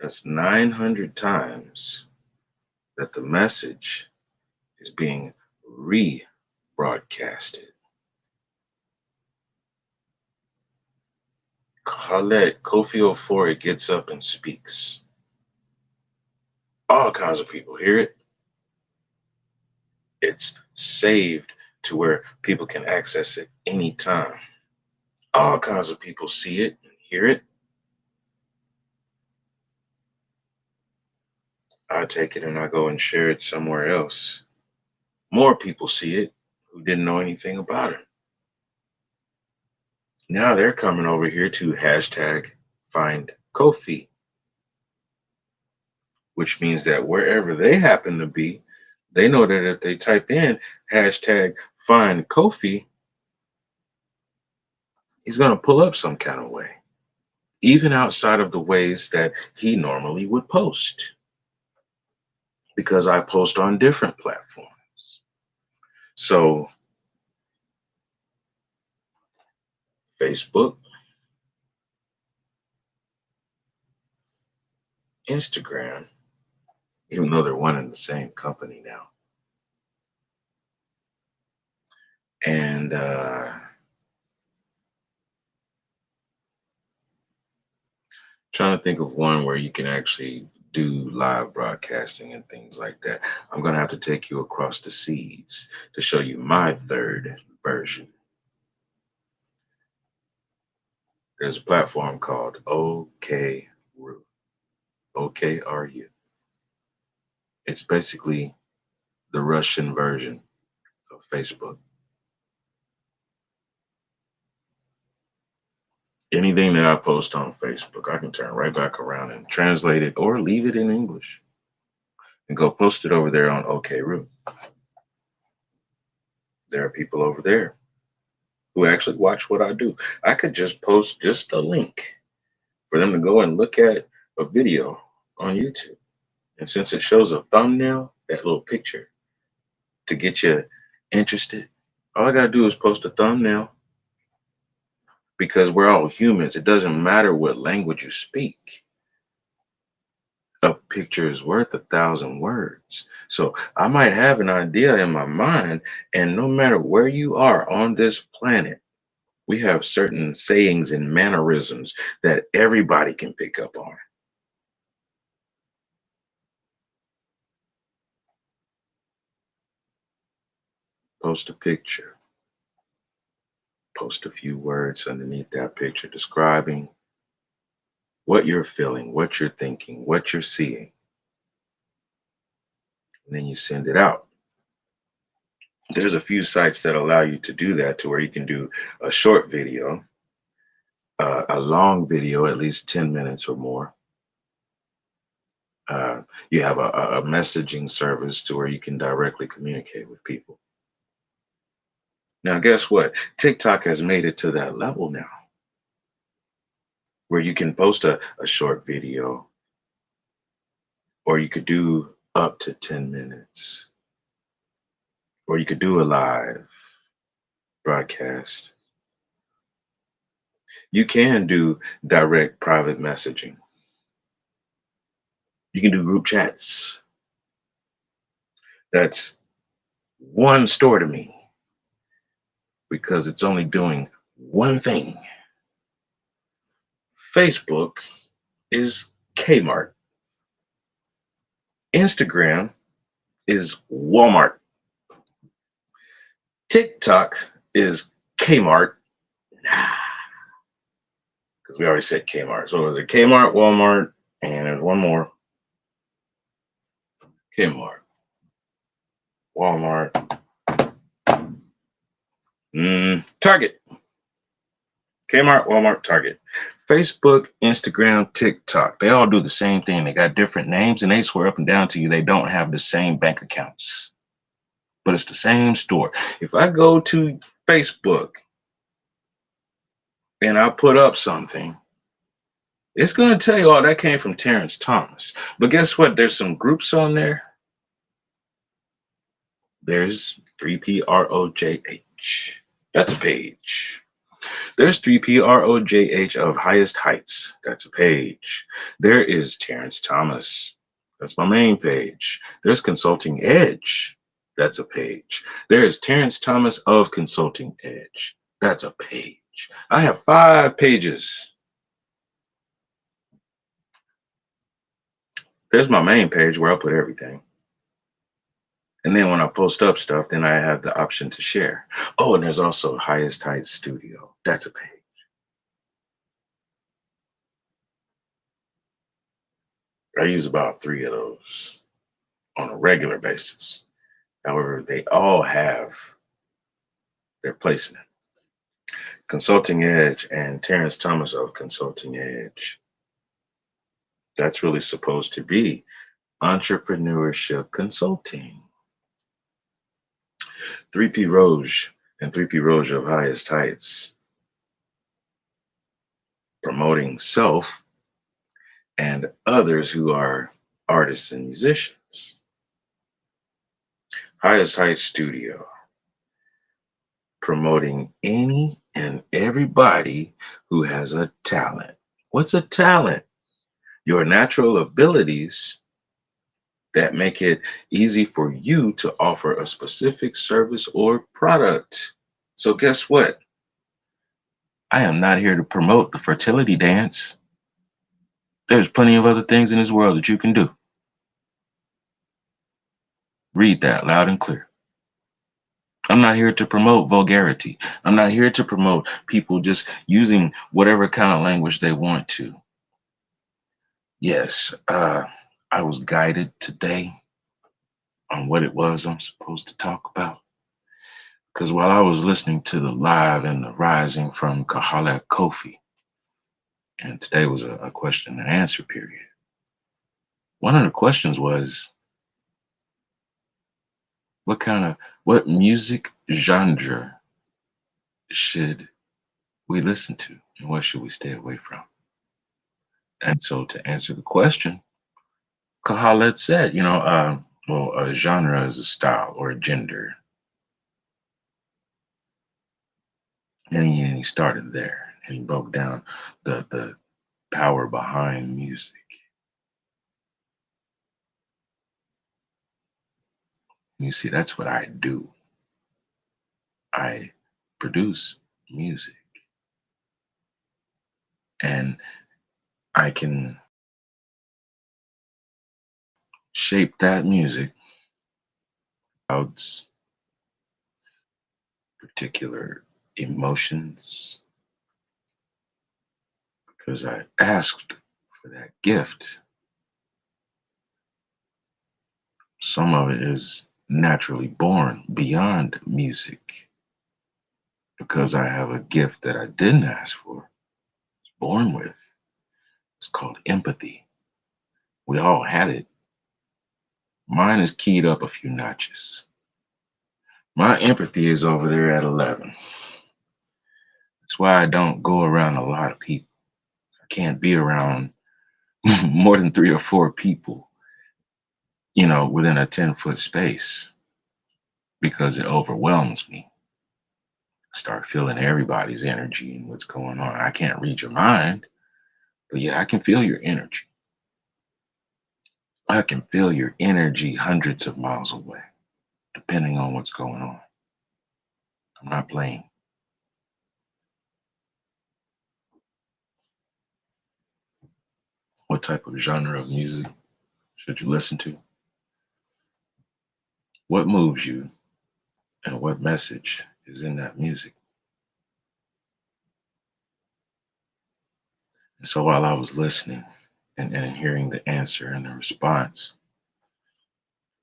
That's 900 times that the message is being rebroadcasted. Paulette Kofi gets up and speaks. All kinds of people hear it. It's saved to where people can access it anytime. All kinds of people see it and hear it. I take it and I go and share it somewhere else. More people see it who didn't know anything about it. Now they're coming over here to hashtag find Kofi, which means that wherever they happen to be, they know that if they type in hashtag find Kofi, he's going to pull up some kind of way, even outside of the ways that he normally would post, because I post on different platforms. So, Facebook, Instagram, even though they're one and the same company now, and trying to think of one where you can actually do live broadcasting and things like that. I'm going to have to take you across the seas to show you my third version. There's a platform called OKRU. OKRU. It's basically the Russian version of Facebook. Anything that I post on Facebook, I can turn right back around and translate it or leave it in English and go post it over there on OKRU. There are people over there who actually watch what I do. I could just post just a link for them to go and look at a video on YouTube. And since it shows a thumbnail, that little picture, to get you interested, all I got to do is post a thumbnail, because we're all humans. It doesn't matter what language you speak. A picture is worth 1,000 words. So I might have an idea in my mind, and no matter where you are on this planet, we have certain sayings and mannerisms that everybody can pick up on. Post a picture, post a few words underneath that picture describing what you're feeling, what you're thinking, what you're seeing. And then you send it out. There's a few sites that allow you to do that, to where you can do a short video, a long video, at least 10 minutes or more. You have a messaging service to where you can directly communicate with people. Now, guess what? TikTok has made it to that level now, where you can post a short video, or you could do up to 10 minutes, or you could do a live broadcast. You can do direct private messaging. You can do group chats. That's one store to me, because it's only doing one thing. Facebook is Kmart. Instagram is Walmart. TikTok is Kmart. Nah, because we already said Kmart. So there's Kmart, Walmart, and there's one more. Kmart, Walmart, Target. Kmart, Walmart, Target. Facebook, Instagram, TikTok. They all do the same thing. They got different names, and they swear up and down to you they don't have the same bank accounts. But it's the same store. If I go to Facebook and I put up something, it's going to tell you, oh, that came from Terrence Thomas. But guess what? There's some groups on there. There's 3PROJH. That's a page. There's 3PROJH of Highest Heights. That's a page. There is Terrence Thomas. That's my main page. There's Consulting Edge. That's a page. There is Terrence Thomas of Consulting Edge. That's a page. I have 5 pages There's my main page where I put everything. And then when I post up stuff, then I have the option to share. Oh, and there's also Highest Heights Studio. That's a page. I use about three of those on a regular basis. However, they all have their placement. Consulting Edge and Terrence Thomas of Consulting Edge. That's really supposed to be entrepreneurship consulting. 3P Roge and 3P Roge of Highest Heights, promoting self and others who are artists and musicians. Highest Heights Studio, promoting any and everybody who has a talent. What's a talent? Your natural abilities that make it easy for you to offer a specific service or product. So, guess what? I am not here to promote the fertility dance. There's plenty of other things in this world that you can do. Read that loud and clear. I'm not here to promote vulgarity. I'm not here to promote people just using whatever kind of language they want to. Yes, I was guided today on what it was I'm supposed to talk about. Because while I was listening to the live and the rising from Kahala Kofi, and today was a question and answer period, one of the questions was, what music genre should we listen to and what should we stay away from? And so to answer the question, Kahalet said, well, a genre is a style or a gender. And he started there and he broke down the power behind music. You see, that's what I do. I produce music and I can shape that music out particular emotions because I asked for that gift. Some of it is naturally born beyond music because I have a gift that I didn't ask for, born with. It's called empathy. We all had it. Mine is keyed up a few notches. My empathy is over there at 11. That's why I don't go around a lot of people. I can't be around more than three or four people, within a 10-foot space because it overwhelms me. I start feeling everybody's energy and what's going on. I can't read your mind, but yeah, I can feel your energy. I can feel your energy hundreds of miles away, depending on what's going on. I'm not playing. What type of genre of music should you listen to? What moves you and what message is in that music? And so while I was listening and hearing the answer and the response,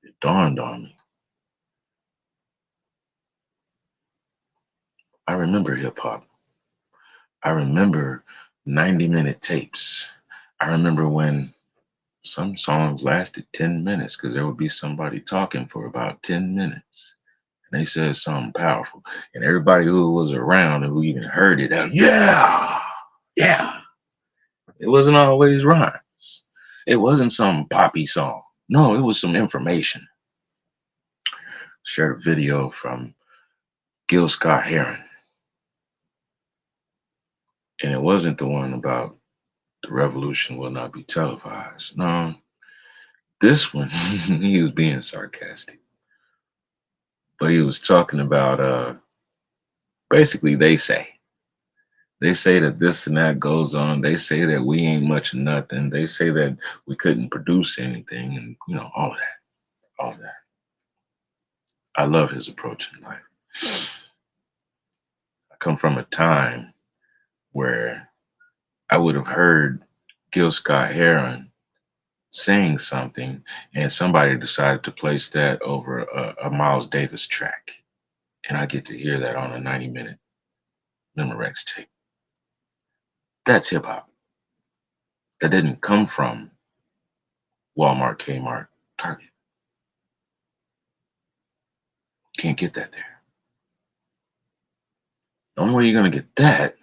it dawned on me. I remember hip hop. I remember 90-minute tapes. I remember when some songs lasted 10 minutes because there would be somebody talking for about 10 minutes. And they said something powerful. And everybody who was around and who even heard it, yeah, yeah. It wasn't always rhymes. It wasn't some poppy song. No, it was some information. Shared a video from Gil Scott Heron. And it wasn't the one about the revolution will not be televised. No, this one, he was being sarcastic. But he was talking about basically they say. They say that this and that goes on. They say that we ain't much of nothing. They say that we couldn't produce anything, and all of that, all of that. I love his approach in life. I come from a time where I would have heard Gil Scott Heron saying something, and somebody decided to place that over a Miles Davis track, and I get to hear that on a 90-minute Memorex tape. That's hip hop. That didn't come from Walmart, Kmart, Target. Can't get that there. The only way you're going to get that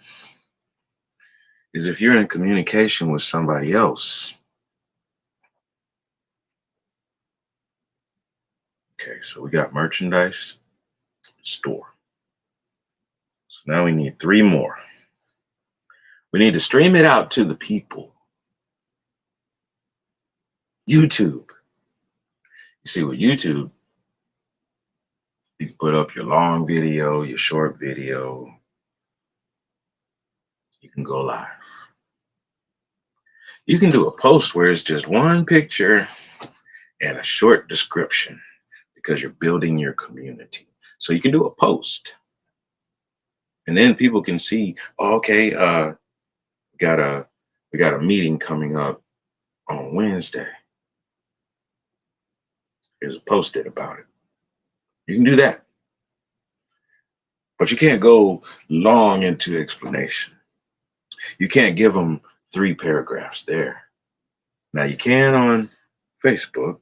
is if you're in communication with somebody else. Okay, so we got merchandise, store. So now we need three more. We need to stream it out to the people. YouTube. You see, with YouTube, you can put up your long video, your short video. You can go live. You can do a post where it's just one picture and a short description because you're building your community. So you can do a post. And then people can see, oh, okay, we got a meeting coming up on Wednesday. Here's a post-it about it. You can do that. But you can't go long into explanation. You can't give them 3 paragraphs there. Now you can on Facebook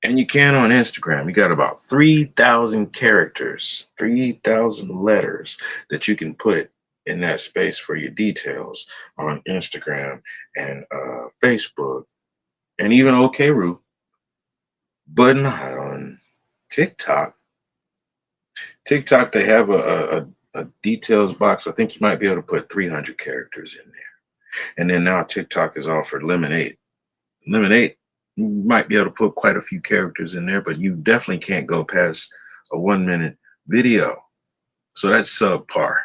and you can on Instagram. You got about 3,000 characters, 3,000 letters that you can put in that space for your details on Instagram and Facebook and even OKRoo, but not on TikTok. TikTok, they have a details box. I think you might be able to put 300 characters in there. And then now TikTok has offered Lemonade. Lemonade, you might be able to put quite a few characters in there, but you definitely can't go past a 1-minute video. So that's subpar.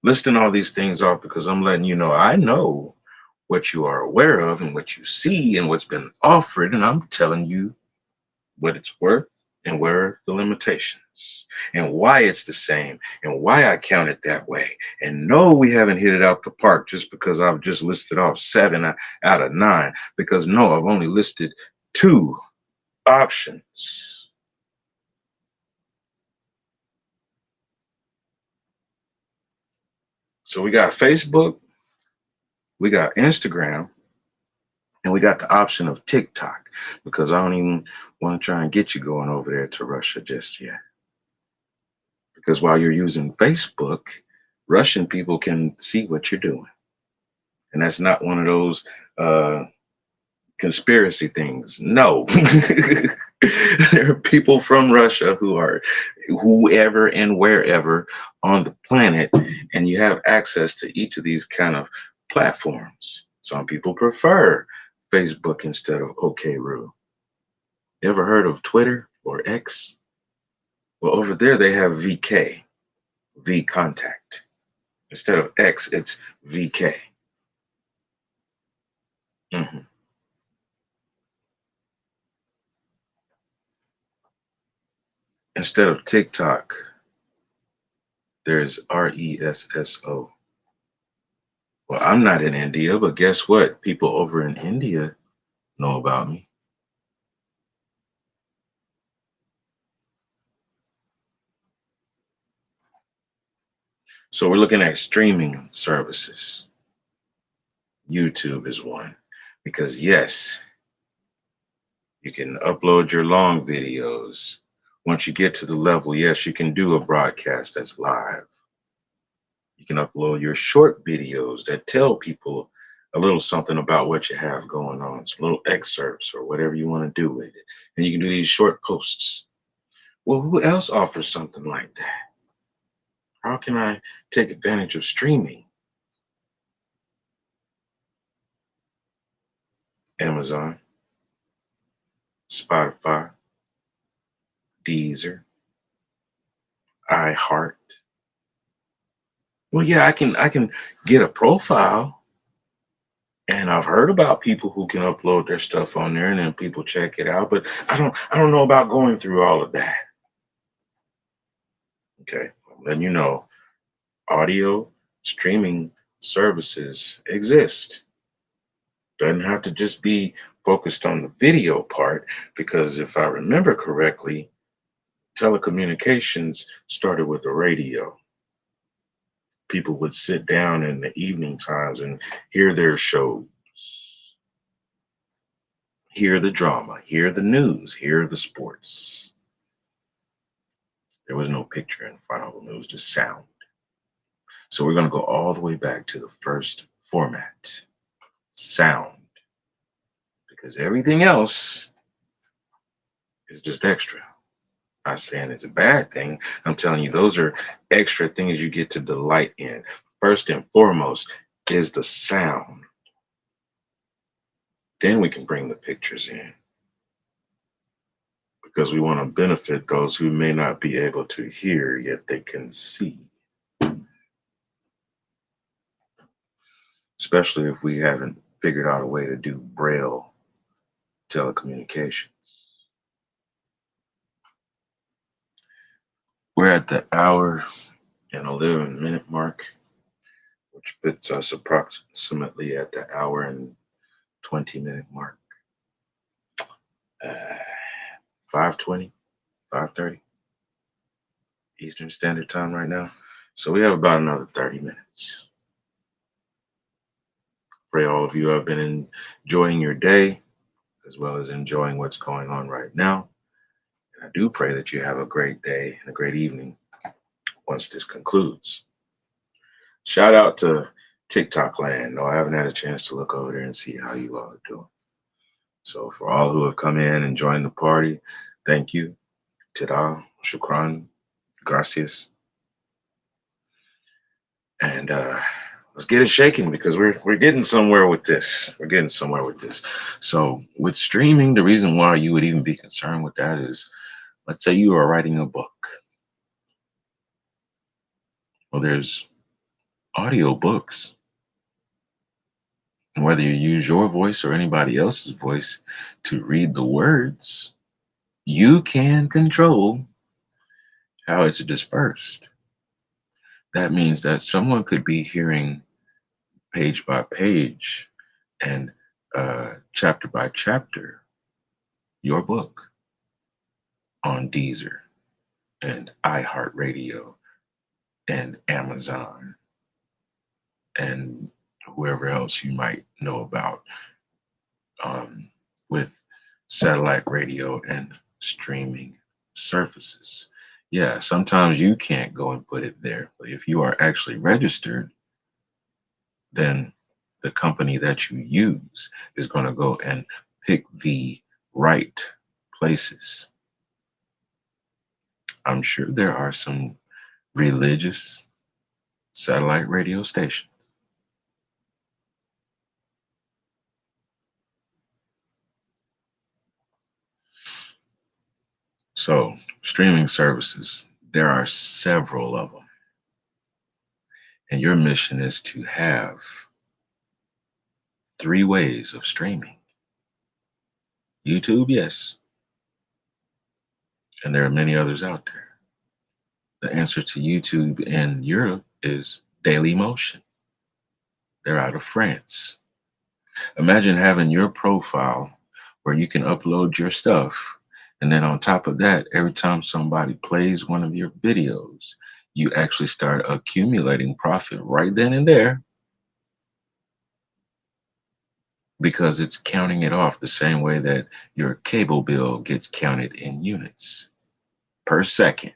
Listing all these things off because I'm letting you know I know what you are aware of and what you see and what's been offered, and I'm telling you what it's worth and where are the limitations and why it's the same and why I count it that way. And no, we haven't hit it out the park just because I've just listed off 7 out of 9, because no, I've only listed 2 options. So we got Facebook, we got Instagram, and we got the option of TikTok, because I don't even want to try and get you going over there to Russia just yet. Because while you're using Facebook, Russian people can see what you're doing. And that's not one of those conspiracy things. No. There are people from Russia who are whoever and wherever on the planet, and you have access to each of these kind of platforms. Some people prefer Facebook instead of OKRoo. You ever heard of Twitter or X? Well, over there they have VK, V contact. Instead of X, it's VK. Mhm. Instead of TikTok, there's RESSO. Well, I'm not in India, but guess what? People over in India know about me. So we're looking at streaming services. YouTube is one. Because yes, you can upload your long videos. Once you get to the level, yes, you can do a broadcast that's live. You can upload your short videos that tell people a little something about what you have going on, some little excerpts or whatever you want to do with it. And you can do these short posts. Well, who else offers something like that? How can I take advantage of streaming? Amazon, Spotify, Deezer, iHeart. Well, yeah, I can get a profile, and I've heard about people who can upload their stuff on there, and then people check it out. But I don't know about going through all of that. Okay, then audio streaming services exist. Doesn't have to just be focused on the video part, because if I remember correctly, telecommunications started with the radio. People would sit down in the evening times and hear their shows, hear the drama, hear the news, hear the sports. There was no picture in front of them, it was just sound. So we're going to go all the way back to the first format, sound, because everything else is just extra. I'm not saying it's a bad thing. I'm telling you, those are extra things you get to delight in. First and foremost is the sound. Then we can bring the pictures in, because we want to benefit those who may not be able to hear, yet they can see, especially if we haven't figured out a way to do braille telecommunications. We're at the hour and 11-minute mark, which puts us approximately at the hour and 20-minute mark. 5:20, 5:30 Eastern Standard Time right now. So we have about another 30 minutes. Pray all of you have been enjoying your day as well as enjoying what's going on right now. And I do pray that you have a great day and a great evening once this concludes. Shout out to TikTok land. No, I haven't had a chance to look over there and see how you all are doing. So for all who have come in and joined the party, thank you. Tada, shukran, gracias. And let's get it shaking, because we're getting somewhere with this. We're getting somewhere with this. So with streaming, the reason why you would even be concerned with that is, let's say you are writing a book. Well, there's audio books, and whether you use your voice or anybody else's voice to read the words, you can control how it's dispersed. That means that someone could be hearing page by page and chapter by chapter your book on Deezer and iHeartRadio and Amazon and whoever else you might know about, with satellite radio and streaming services. Yeah, sometimes you can't go and put it there, but if you are actually registered, then the company that you use is going to go and pick the right places. I'm sure there are some religious satellite radio stations. So, streaming services, there are several of them. And your mission is to have 3 ways of streaming. YouTube, yes, and there are many others out there. The answer to YouTube in Europe is Daily Motion. They're out of France. Imagine having your profile where you can upload your stuff. And then on top of that, every time somebody plays one of your videos, you actually start accumulating profit right then and there, because it's counting it off the same way that your cable bill gets counted in units per second.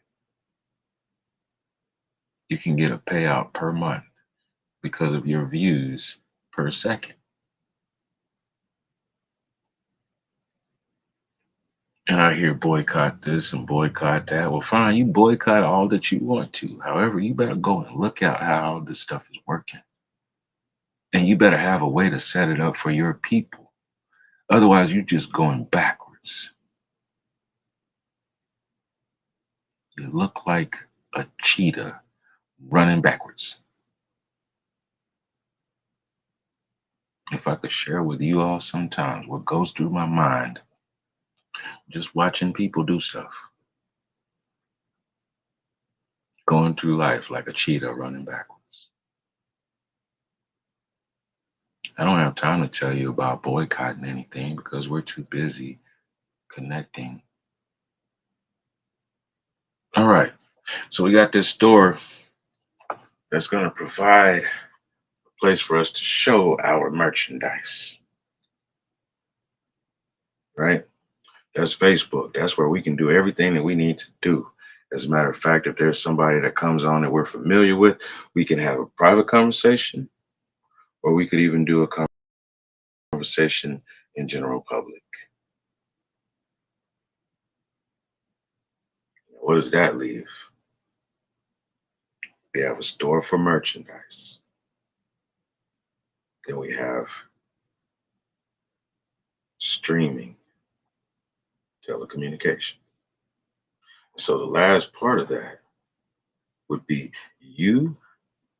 You can get a payout per month because of your views per second. And I hear boycott this and boycott that. Well, fine, you boycott all that you want to. However, you better go and look at how this stuff is working. And you better have a way to set it up for your people. Otherwise, you're just going backwards. You look like a cheetah running backwards. If I could share with you all sometimes what goes through my mind just watching people do stuff, going through life like a cheetah running backwards. I don't have time to tell you about boycotting anything because we're too busy connecting. All right. So we got this store that's going to provide a place for us to show our merchandise, right? That's Facebook. That's where we can do everything that we need to do. As a matter of fact, if there's somebody that comes on that we're familiar with, we can have a private conversation, or we could even do a conversation in general public. What does that leave? We have a store for merchandise. Then we have streaming, telecommunication. So the last part of that would be you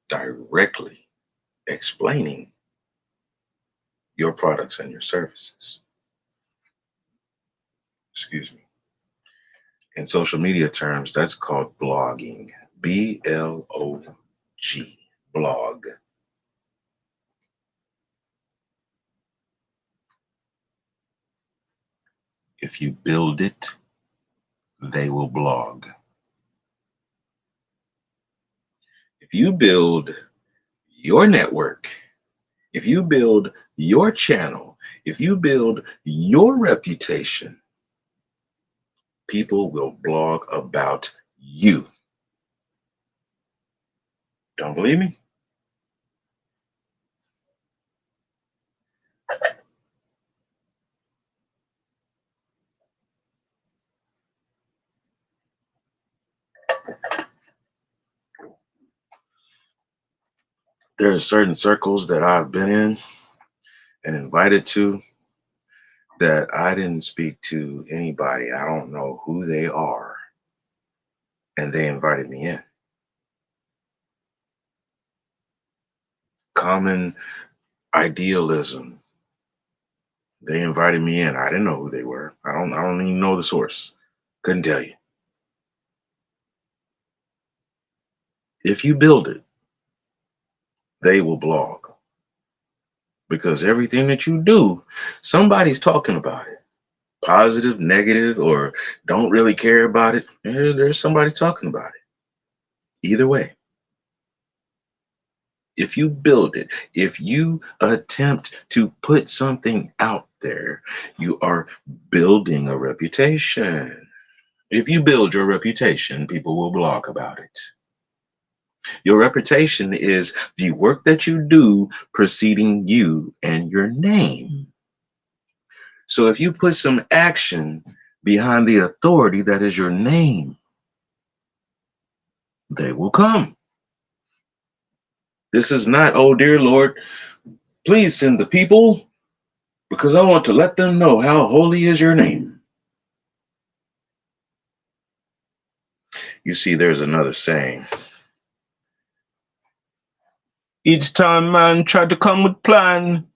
directly explaining your products and your services. Excuse me. In social media terms, that's called blogging. BLOG. Blog. If you build it, they will blog. If you build your network, if you build your channel, if you build your reputation, people will blog about you. Don't believe me? There are certain circles that I've been in and invited to that I didn't speak to anybody. I don't know who they are. And they invited me in. Common idealism. They invited me in. I didn't know who they were. I don't even know the source. Couldn't tell you. If you build it, they will blog. Because everything that you do, somebody's talking about it. Positive, negative, or don't really care about it. There's somebody talking about it. Either way. If you build it, if you attempt to put something out there, you are building a reputation. If you build your reputation, people will blog about it. Your reputation is the work that you do preceding you and your name. So if you put some action behind the authority that is your name, they will come. This is not, oh dear Lord, please send the people because I want to let them know how holy is your name. You see, there's another saying. Each time man tried to come with plan,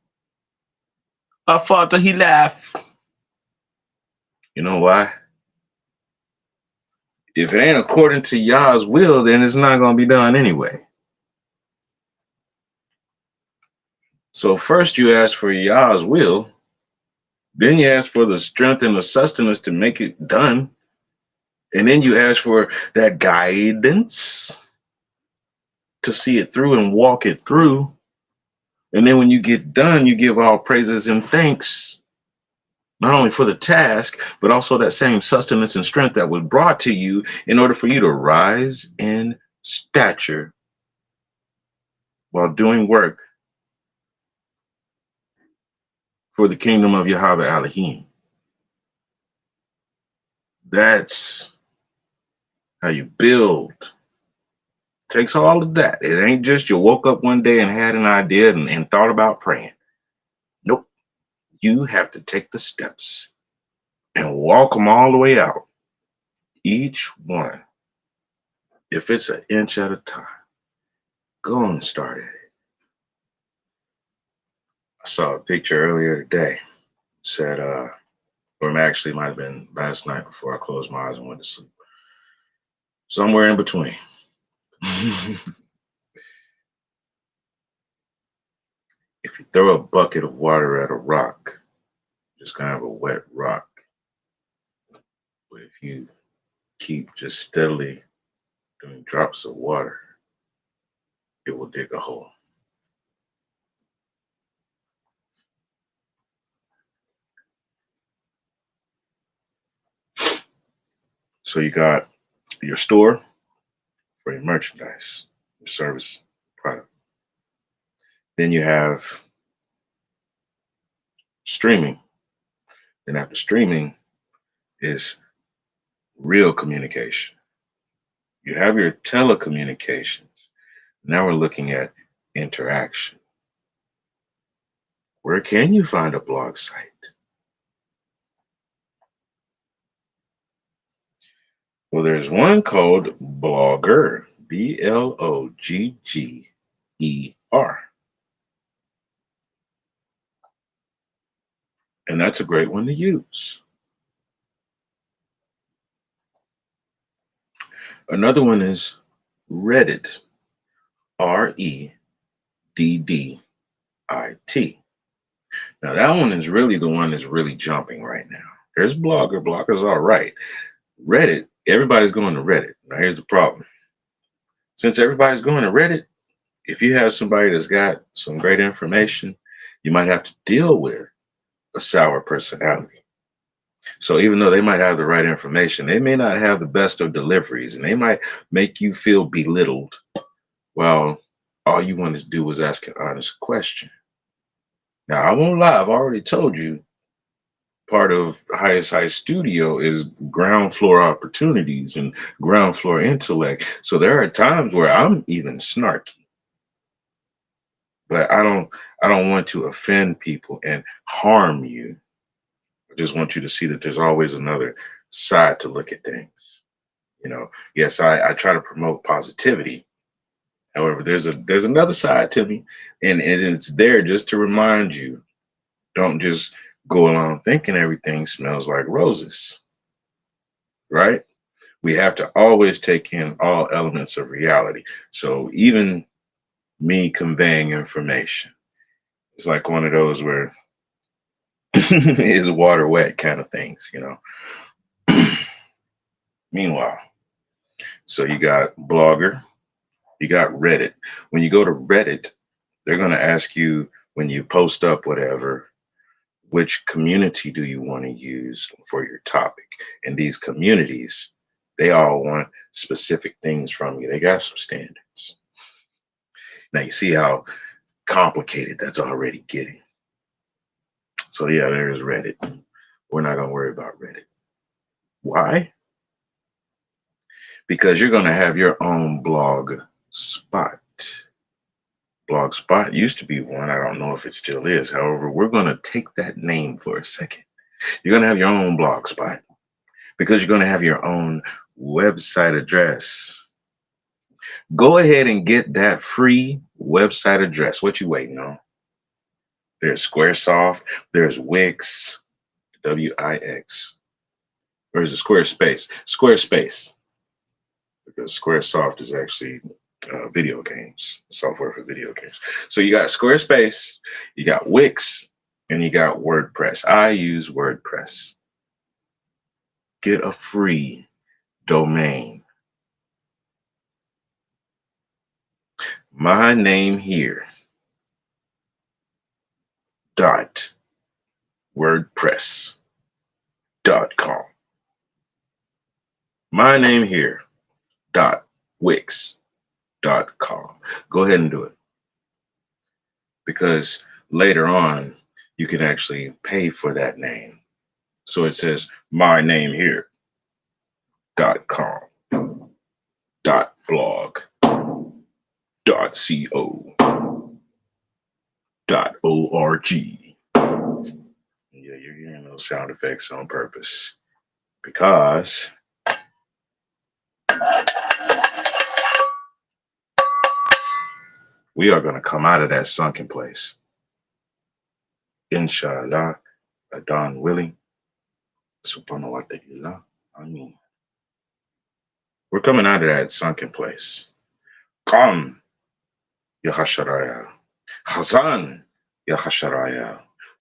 I thought that he laugh. You know why? If it ain't according to Yah's will, then it's not going to be done anyway. So first you ask for Yah's will, then you ask for the strength and the sustenance to make it done, and then you ask for that guidance to see it through and walk it through. And then when you get done, you give all praises and thanks, not only for the task, but also that same sustenance and strength that was brought to you in order for you to rise in stature while doing work for the kingdom of Yahweh Elohim. That's how you build. Takes all of that. It ain't just you woke up one day and had an idea and thought about praying. Nope. You have to take the steps and walk them all the way out. Each one. If it's an inch at a time, go and start it. I saw a picture earlier today. Said, or it actually might have been last night before I closed my eyes and went to sleep. Somewhere in between. If you throw a bucket of water at a rock, you're just gonna have a wet rock. But if you keep just steadily doing drops of water, it will dig a hole. So you got your store for your merchandise, your service product. Then you have streaming. Then after streaming is real communication. You have your telecommunications. Now we're looking at interaction. Where can you find a blog site? Well, there's one called Blogger, Blogger. And that's a great one to use. Another one is Reddit, Reddit. Now, that one is really the one that's really jumping right now. There's Blogger, Blogger's all right. Reddit, everybody's going to Reddit. Now, here's the problem. Since everybody's going to Reddit, if you have somebody that's got some great information, you might have to deal with a sour personality. So even though they might have the right information, they may not have the best of deliveries and they might make you feel belittled. Well, all you want to do is ask an honest question. Now, I won't lie, I've already told you part of Highest High Studio is ground floor opportunities and ground floor intellect. So there are times where I'm even snarky, but I don't want to offend people and harm you. I just want you to see that there's always another side to look at things. Yes, I try to promote positivity. However, there's another side to me, and it's there just to remind you. Don't just go along thinking everything smells like roses, right? We have to always take in all elements of reality. So even me conveying information, it's like one of those where is water wet kind of things. Meanwhile, so you got Blogger, you got Reddit. When you go to Reddit, they're going to ask you when you post up whatever, which community do you want to use for your topic? And these communities, they all want specific things from you. They got some standards. Now you see how complicated that's already getting. So yeah, there's Reddit. We're not going to worry about Reddit. Why? Because you're going to have your own blog spot. Blogspot used to be one. I don't know if it still is. However, we're going to take that name for a second. You're going to have your own blog spot because you're going to have your own website address. Go ahead and get that free website address. What you waiting on? There's Squaresoft. There's Wix, Wix. Or is it Squarespace? Squarespace. Because Squaresoft is actually video games, software for video games. So you got Squarespace, you got Wix, and you got WordPress. I use WordPress. Get a free domain. My name here dot WordPress.com. My name here dot Wix.com. Go ahead and do it. Because later on, you can actually pay for that name. So it says my name here .com, .blog, .co, .org. Yeah, you're hearing those sound effects on purpose because we are going to come out of that sunken place. Inshallah, Adon willing, subhanahu wa ta'ala. I mean, we're coming out of that sunken place. Come, Ya Hasharaya. Hazan, Ya Hasharaya.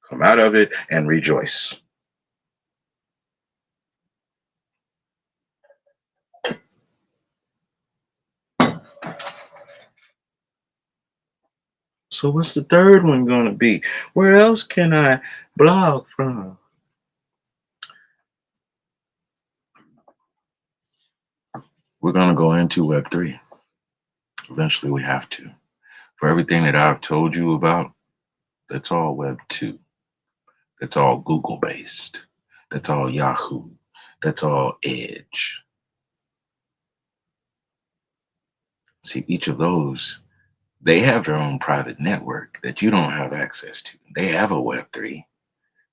Come out of it and rejoice. So what's the third one going to be? Where else can I blog from? We're going to go into Web3. Eventually we have to. For everything that I've told you about, that's all Web2. That's all Google based. That's all Yahoo. That's all Edge. See, each of those, they have their own private network that you don't have access to. They have a Web3.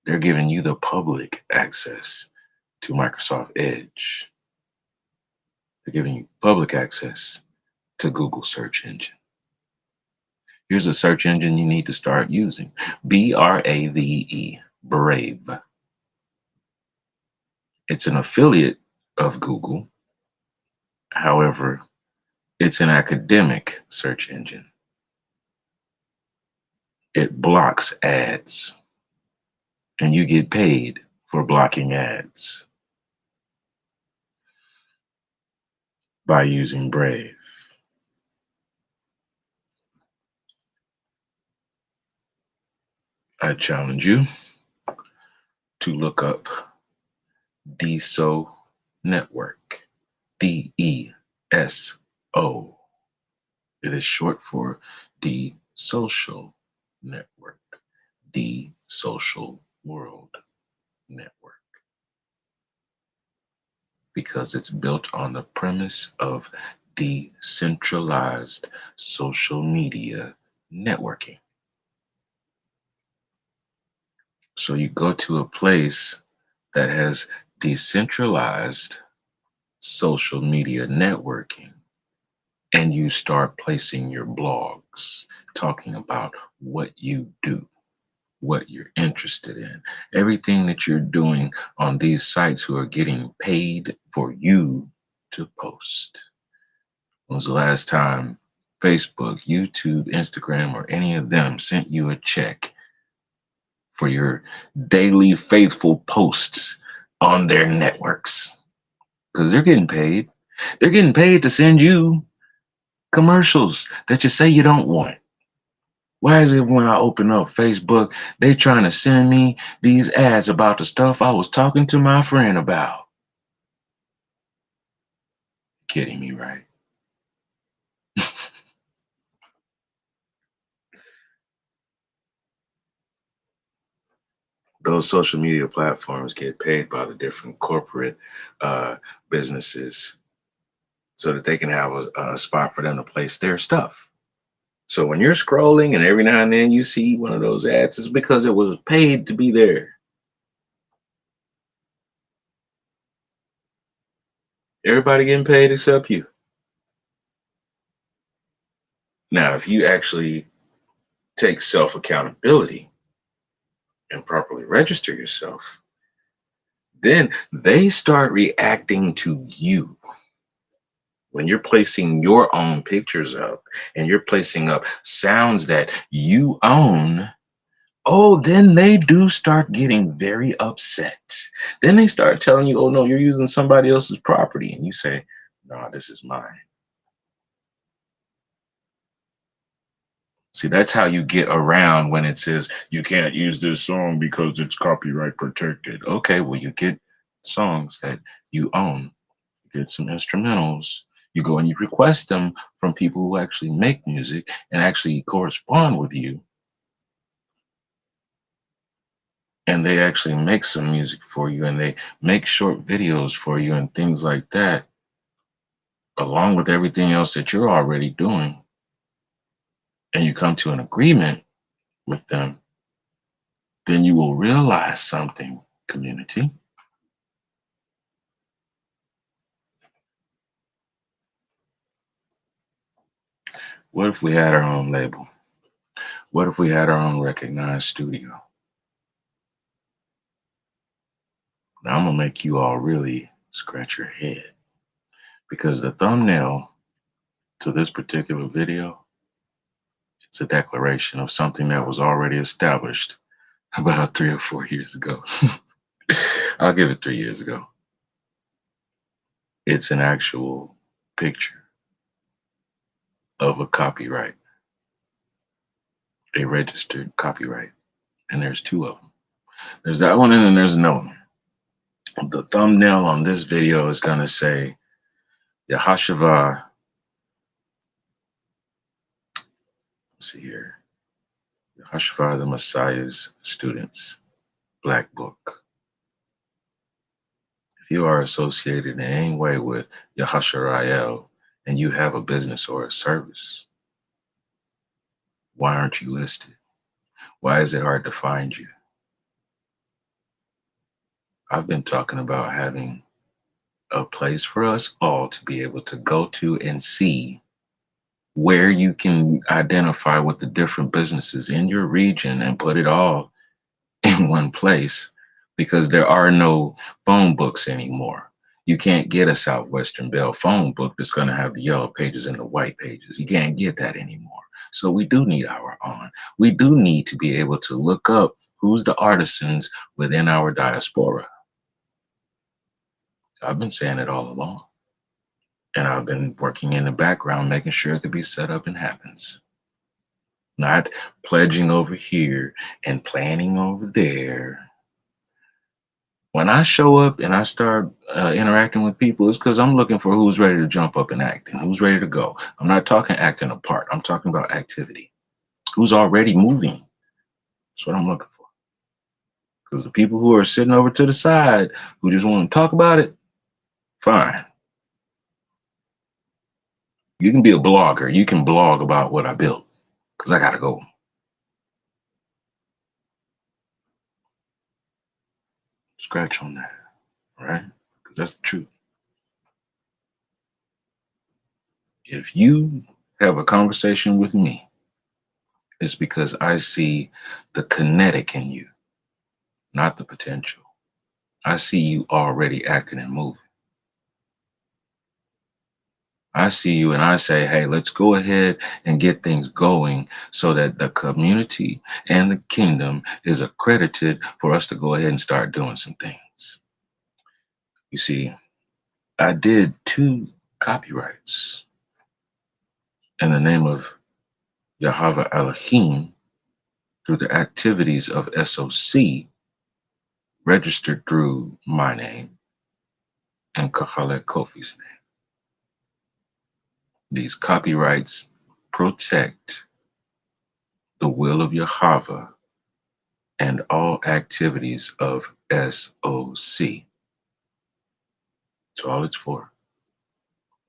They're giving you the public access to Microsoft Edge. They're giving you public access to Google search engine. Here's a search engine you need to start using. Brave. Brave. It's an affiliate of Google. However, it's an academic search engine. It blocks ads, and you get paid for blocking ads by using Brave. I challenge you to look up DSO Network. DESO. It is short for the Social Network, the Social World Network, because it's built on the premise of decentralized social media networking. So you go to a place that has decentralized social media networking and you start placing your blogs talking about what you do, what you're interested in, everything that you're doing on these sites who are getting paid for you to post. When was the last time Facebook, YouTube, Instagram, or any of them sent you a check for your daily faithful posts on their networks? Because they're getting paid. They're getting paid to send you commercials that you say you don't want. Why is it when I open up Facebook, they trying to send me these ads about the stuff I was talking to my friend about? Kidding me, right? Those social media platforms get paid by the different corporate uh, businesses so that they can have a spot for them to place their stuff. So when you're scrolling and every now and then you see one of those ads, it's because it was paid to be there. Everybody getting paid except you. Now, if you actually take self accountability and properly register yourself, then they start reacting to you. When you're placing your own pictures up and you're placing up sounds that you own, oh, then they do start getting very upset. Then they start telling you, oh, no, you're using somebody else's property. And you say, no, this is mine. See, that's how you get around when it says you can't use this song because it's copyright protected. Okay, well, you get songs that you own, you get some instrumentals, you go and you request them from people who actually make music and actually correspond with you, and they actually make some music for you and they make short videos for you and things like that, along with everything else that you're already doing, and you come to an agreement with them, then you will realize something, community. What if we had our own label? What if we had our own recognized studio? Now I'm gonna make you all really scratch your head because the thumbnail to this particular video, it's a declaration of something that was already established about 3 or 4 years ago. I'll give it 3 years ago. It's an actual picture of a copyright, a registered copyright. And there's two of them. There's that one and then there's another one. The thumbnail on this video is going to say Yahashua, let's see here, Yahashua the Messiah's Students, Black Book. If you are associated in any way with Yahashua and you have a business or a service, why aren't you listed? Why is it hard to find you? I've been talking about having a place for us all to be able to go to and see where you can identify with the different businesses in your region and put it all in one place because there are no phone books anymore. You can't get a Southwestern Bell phone book that's going to have the yellow pages and the white pages. You can't get that anymore. So we do need our own. We do need to be able to look up who's the artisans within our diaspora. I've been saying it all along. And I've been working in the background, making sure it could be set up and happens. Not pledging over here and planning over there. When I show up and I start interacting with people, it's because I'm looking for who's ready to jump up and act and who's ready to go. I'm not talking acting a part. I'm talking about activity. Who's already moving? That's what I'm looking for. Because the people who are sitting over to the side who just want to talk about it, fine. You can be a blogger. You can blog about what I built because I got to go. Scratch on that, right? Because that's the truth. If you have a conversation with me, it's because I see the kinetic in you, not the potential. I see you already acting and moving. I see you and I say, hey, let's go ahead and get things going so that the community and the kingdom is accredited for us to go ahead and start doing some things. You see, I did 2 copyrights in the name of Yahweh Elohim through the activities of SOC registered through my name and Kahalet Kofi's name. These copyrights protect the will of Yahweh and all activities of SOC. That's all it's for.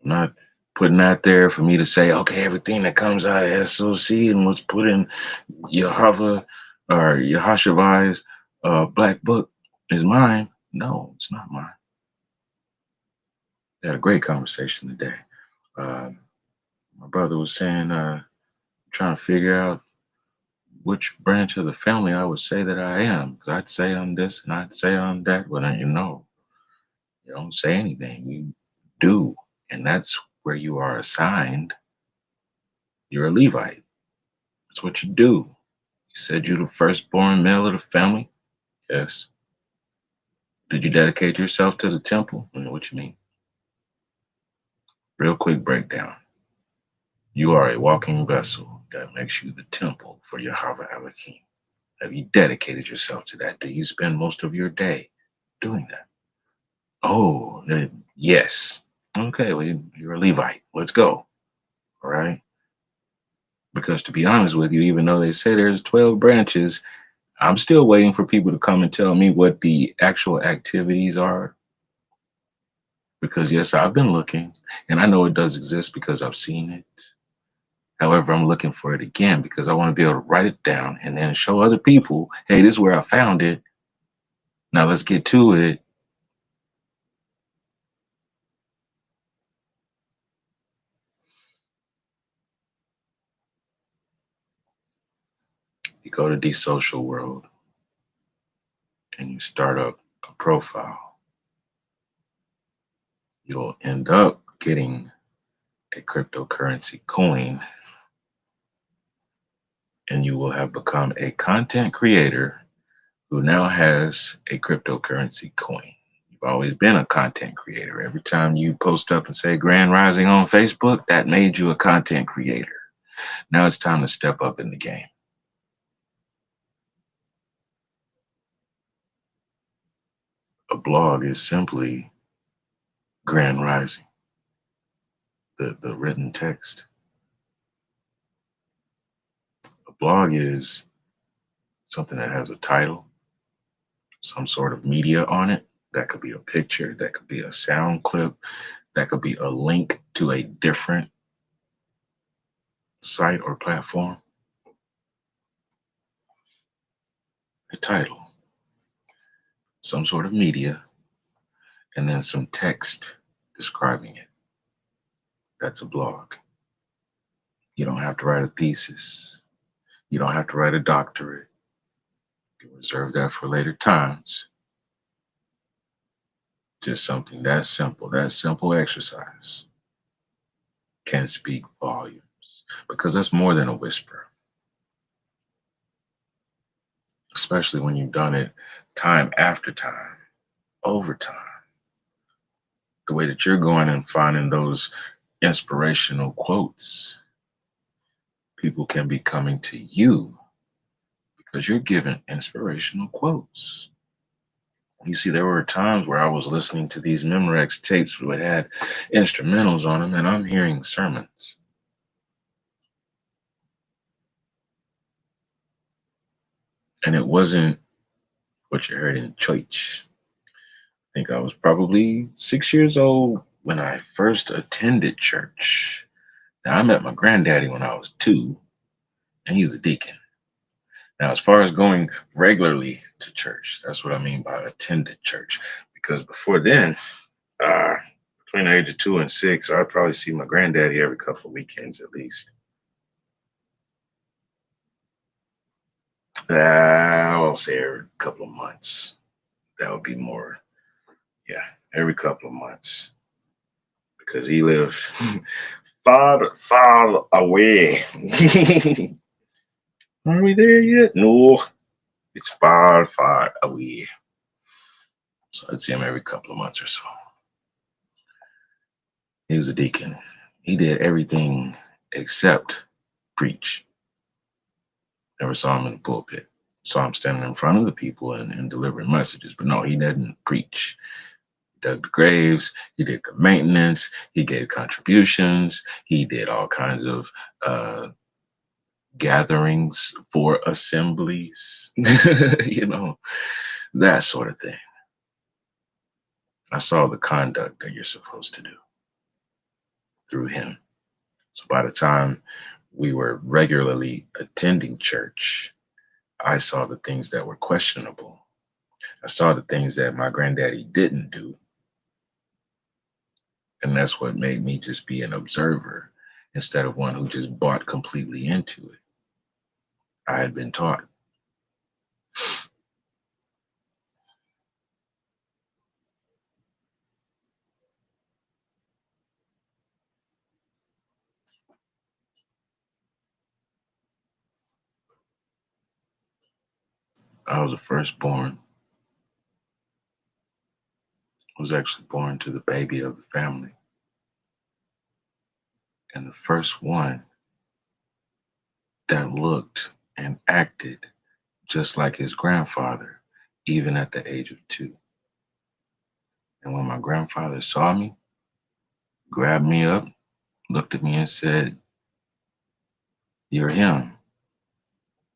I'm not putting that there for me to say, okay, everything that comes out of SOC and what's put in Yahweh or Yahashavai's black book is mine. No, it's not mine. We had a great conversation today. My brother was saying, trying to figure out which branch of the family I would say that I am. Because I'd say I'm this and I'd say I'm that. Well, then you don't say anything. You do. And that's where you are assigned. You're a Levite. That's what you do. You said you're the firstborn male of the family. Yes. Did you dedicate yourself to the temple? What you mean? Real quick breakdown. You are a walking vessel that makes you the temple for Yahweh Elohim. Have you dedicated yourself to that? Do you spend most of your day doing that? Oh, yes. Okay, well, you're a Levite. Let's go. All right. Because to be honest with you, even though they say there's 12 branches, I'm still waiting for people to come and tell me what the actual activities are. Because yes, I've been looking and I know it does exist because I've seen it. However, I'm looking for it again because I want to be able to write it down and then show other people, hey, this is where I found it. Now let's get to it. You go to the social world and you start up a profile. You'll end up getting a cryptocurrency coin, and you will have become a content creator who now has a cryptocurrency coin. You've always been a content creator. Every time you post up and say Grand Rising on Facebook, that made you a content creator. Now it's time to step up in the game. A blog is simply Grand Rising, the written text. A blog is something that has a title, some sort of media on it. That could be a picture, that could be a sound clip, that could be a link to a different site or platform. A title, some sort of media, and then some text describing it. That's a blog. You don't have to write a thesis. You don't have to write a doctorate. You can reserve that for later times. Just something that simple exercise can speak volumes because that's more than a whisper, especially when you've done it time after time, over time. The way that you're going and finding those inspirational quotes, people can be coming to you because you're giving inspirational quotes. You see, there were times where I was listening to these Memorex tapes that had instrumentals on them, and I'm hearing sermons. And it wasn't what you heard in church. I think I was probably 6 years old when I first attended church. Now, I met my granddaddy when I was 2, and he's a deacon. Now, as far as going regularly to church, that's what I mean by attended church. Because before then, uh, between the age of 2 and 6, I'd probably see my granddaddy every couple of weekends at least. I will say every couple of months. That would be more, yeah, every couple of months. Because he lived far away. Are we there yet? No, it's far away. So I'd see him every couple of months or so. He was a deacon. He did everything except preach. Never saw him in the pulpit. Saw him standing in front of the people and delivering messages. But no, he didn't preach. He dug the graves. He did the maintenance. He gave contributions. He did all kinds of gatherings for assemblies, you know, that sort of thing. I saw the conduct that you're supposed to do through him. So by the time we were regularly attending church, I saw the things that were questionable. I saw the things that my granddaddy didn't do. And that's what made me just be an observer instead of one who just bought completely into it. I had been taught. I was the firstborn. I was actually born to the baby of the family. And the first one that looked and acted just like his grandfather, even at the age of 2. And when my grandfather saw me, grabbed me up, looked at me and said, "You're him."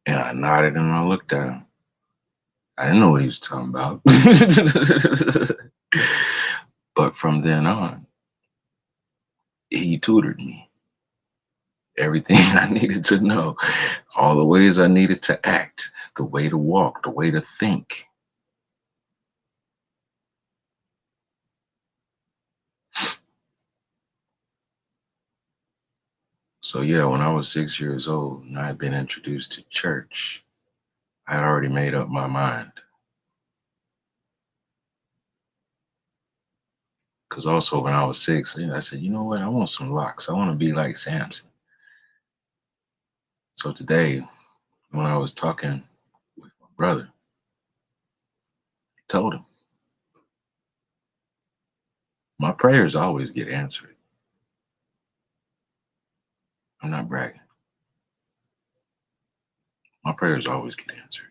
And I nodded and I looked at him. I didn't know what he was talking about. But from then on, he tutored me. Everything I needed to know, all the ways I needed to act, the way to walk, the way to think. So yeah, when I was 6 years old and I had been introduced to church, I had already made up my mind. Because also when I was 6, I said, you know what? I want some locks. I want to be like Samson. So today, when I was talking with my brother, I told him, my prayers always get answered. I'm not bragging. My prayers always get answered.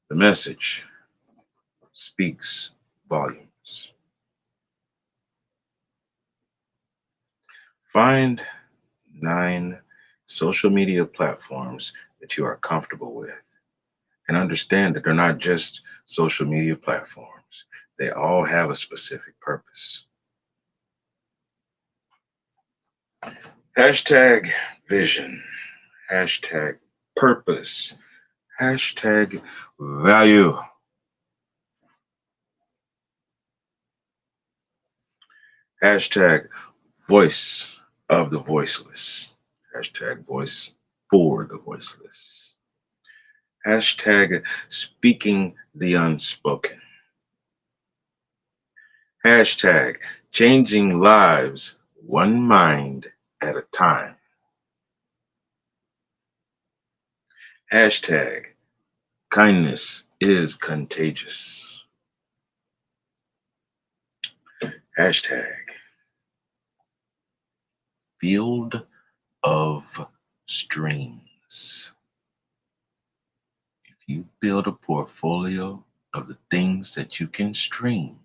The message speaks volumes. Find 9 social media platforms that you are comfortable with and understand that they're not just social media platforms. They all have a specific purpose. Hashtag vision, hashtag purpose, hashtag value, hashtag voice of the voiceless, hashtag voice for the voiceless, hashtag speaking the unspoken, hashtag changing lives one mind at a time, hashtag kindness is contagious, hashtag field of streams. If you build a portfolio of the things that you can stream,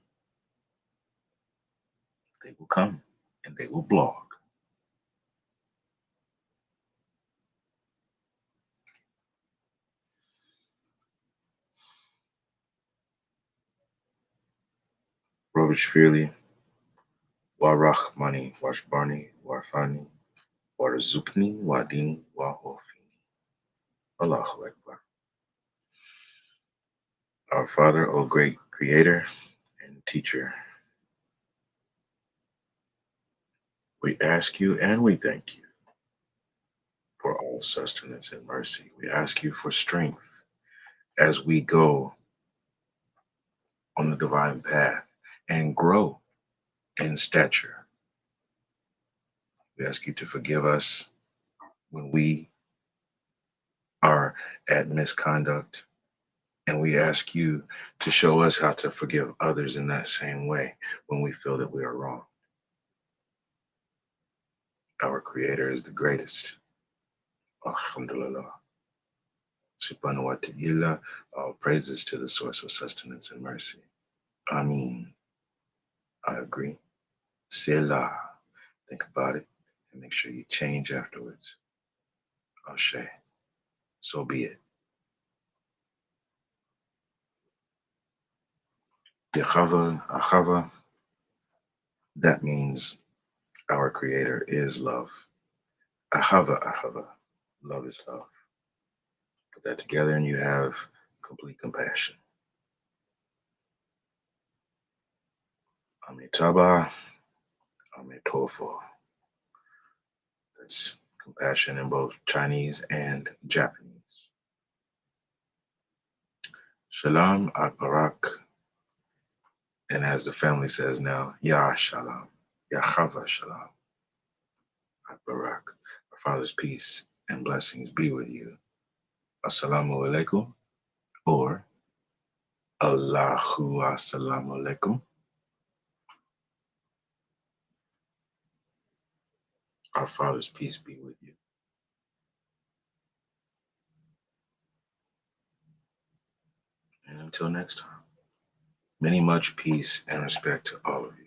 they will come and they will blog. Robish Freely, Warahmani, Washbarni, Warfani, Warzukni, Wadini, Wahofini. Allahu Akbar. Our Father, O great Creator and Teacher, we ask you and we thank you for all sustenance and mercy. We ask you for strength as we go on the divine path and grow in stature. We ask you to forgive us when we are at misconduct, and we ask you to show us how to forgive others in that same way when we feel that we are wrong. Our Creator is the greatest. Alhamdulillah. Subhanahu wa ta'ala. All praises to the source of sustenance and mercy. Ameen. I agree. Selah. Think about it and make sure you change afterwards. Ashe. So be it. Yahava, Ahava, that means our Creator is love. Ahava, Ahava, love is love. Put that together and you have complete compassion. Amitabha, Amitofo. That's compassion in both Chinese and Japanese. Shalom Akbarak. And as the family says now, Ya Shalom, Ya Chava Shalom Akbarak. Our Father's peace and blessings be with you. Assalamu alaikum, or Allahu Assalamu alaikum. Our Father's peace be with you. And until next time, many much peace and respect to all of you.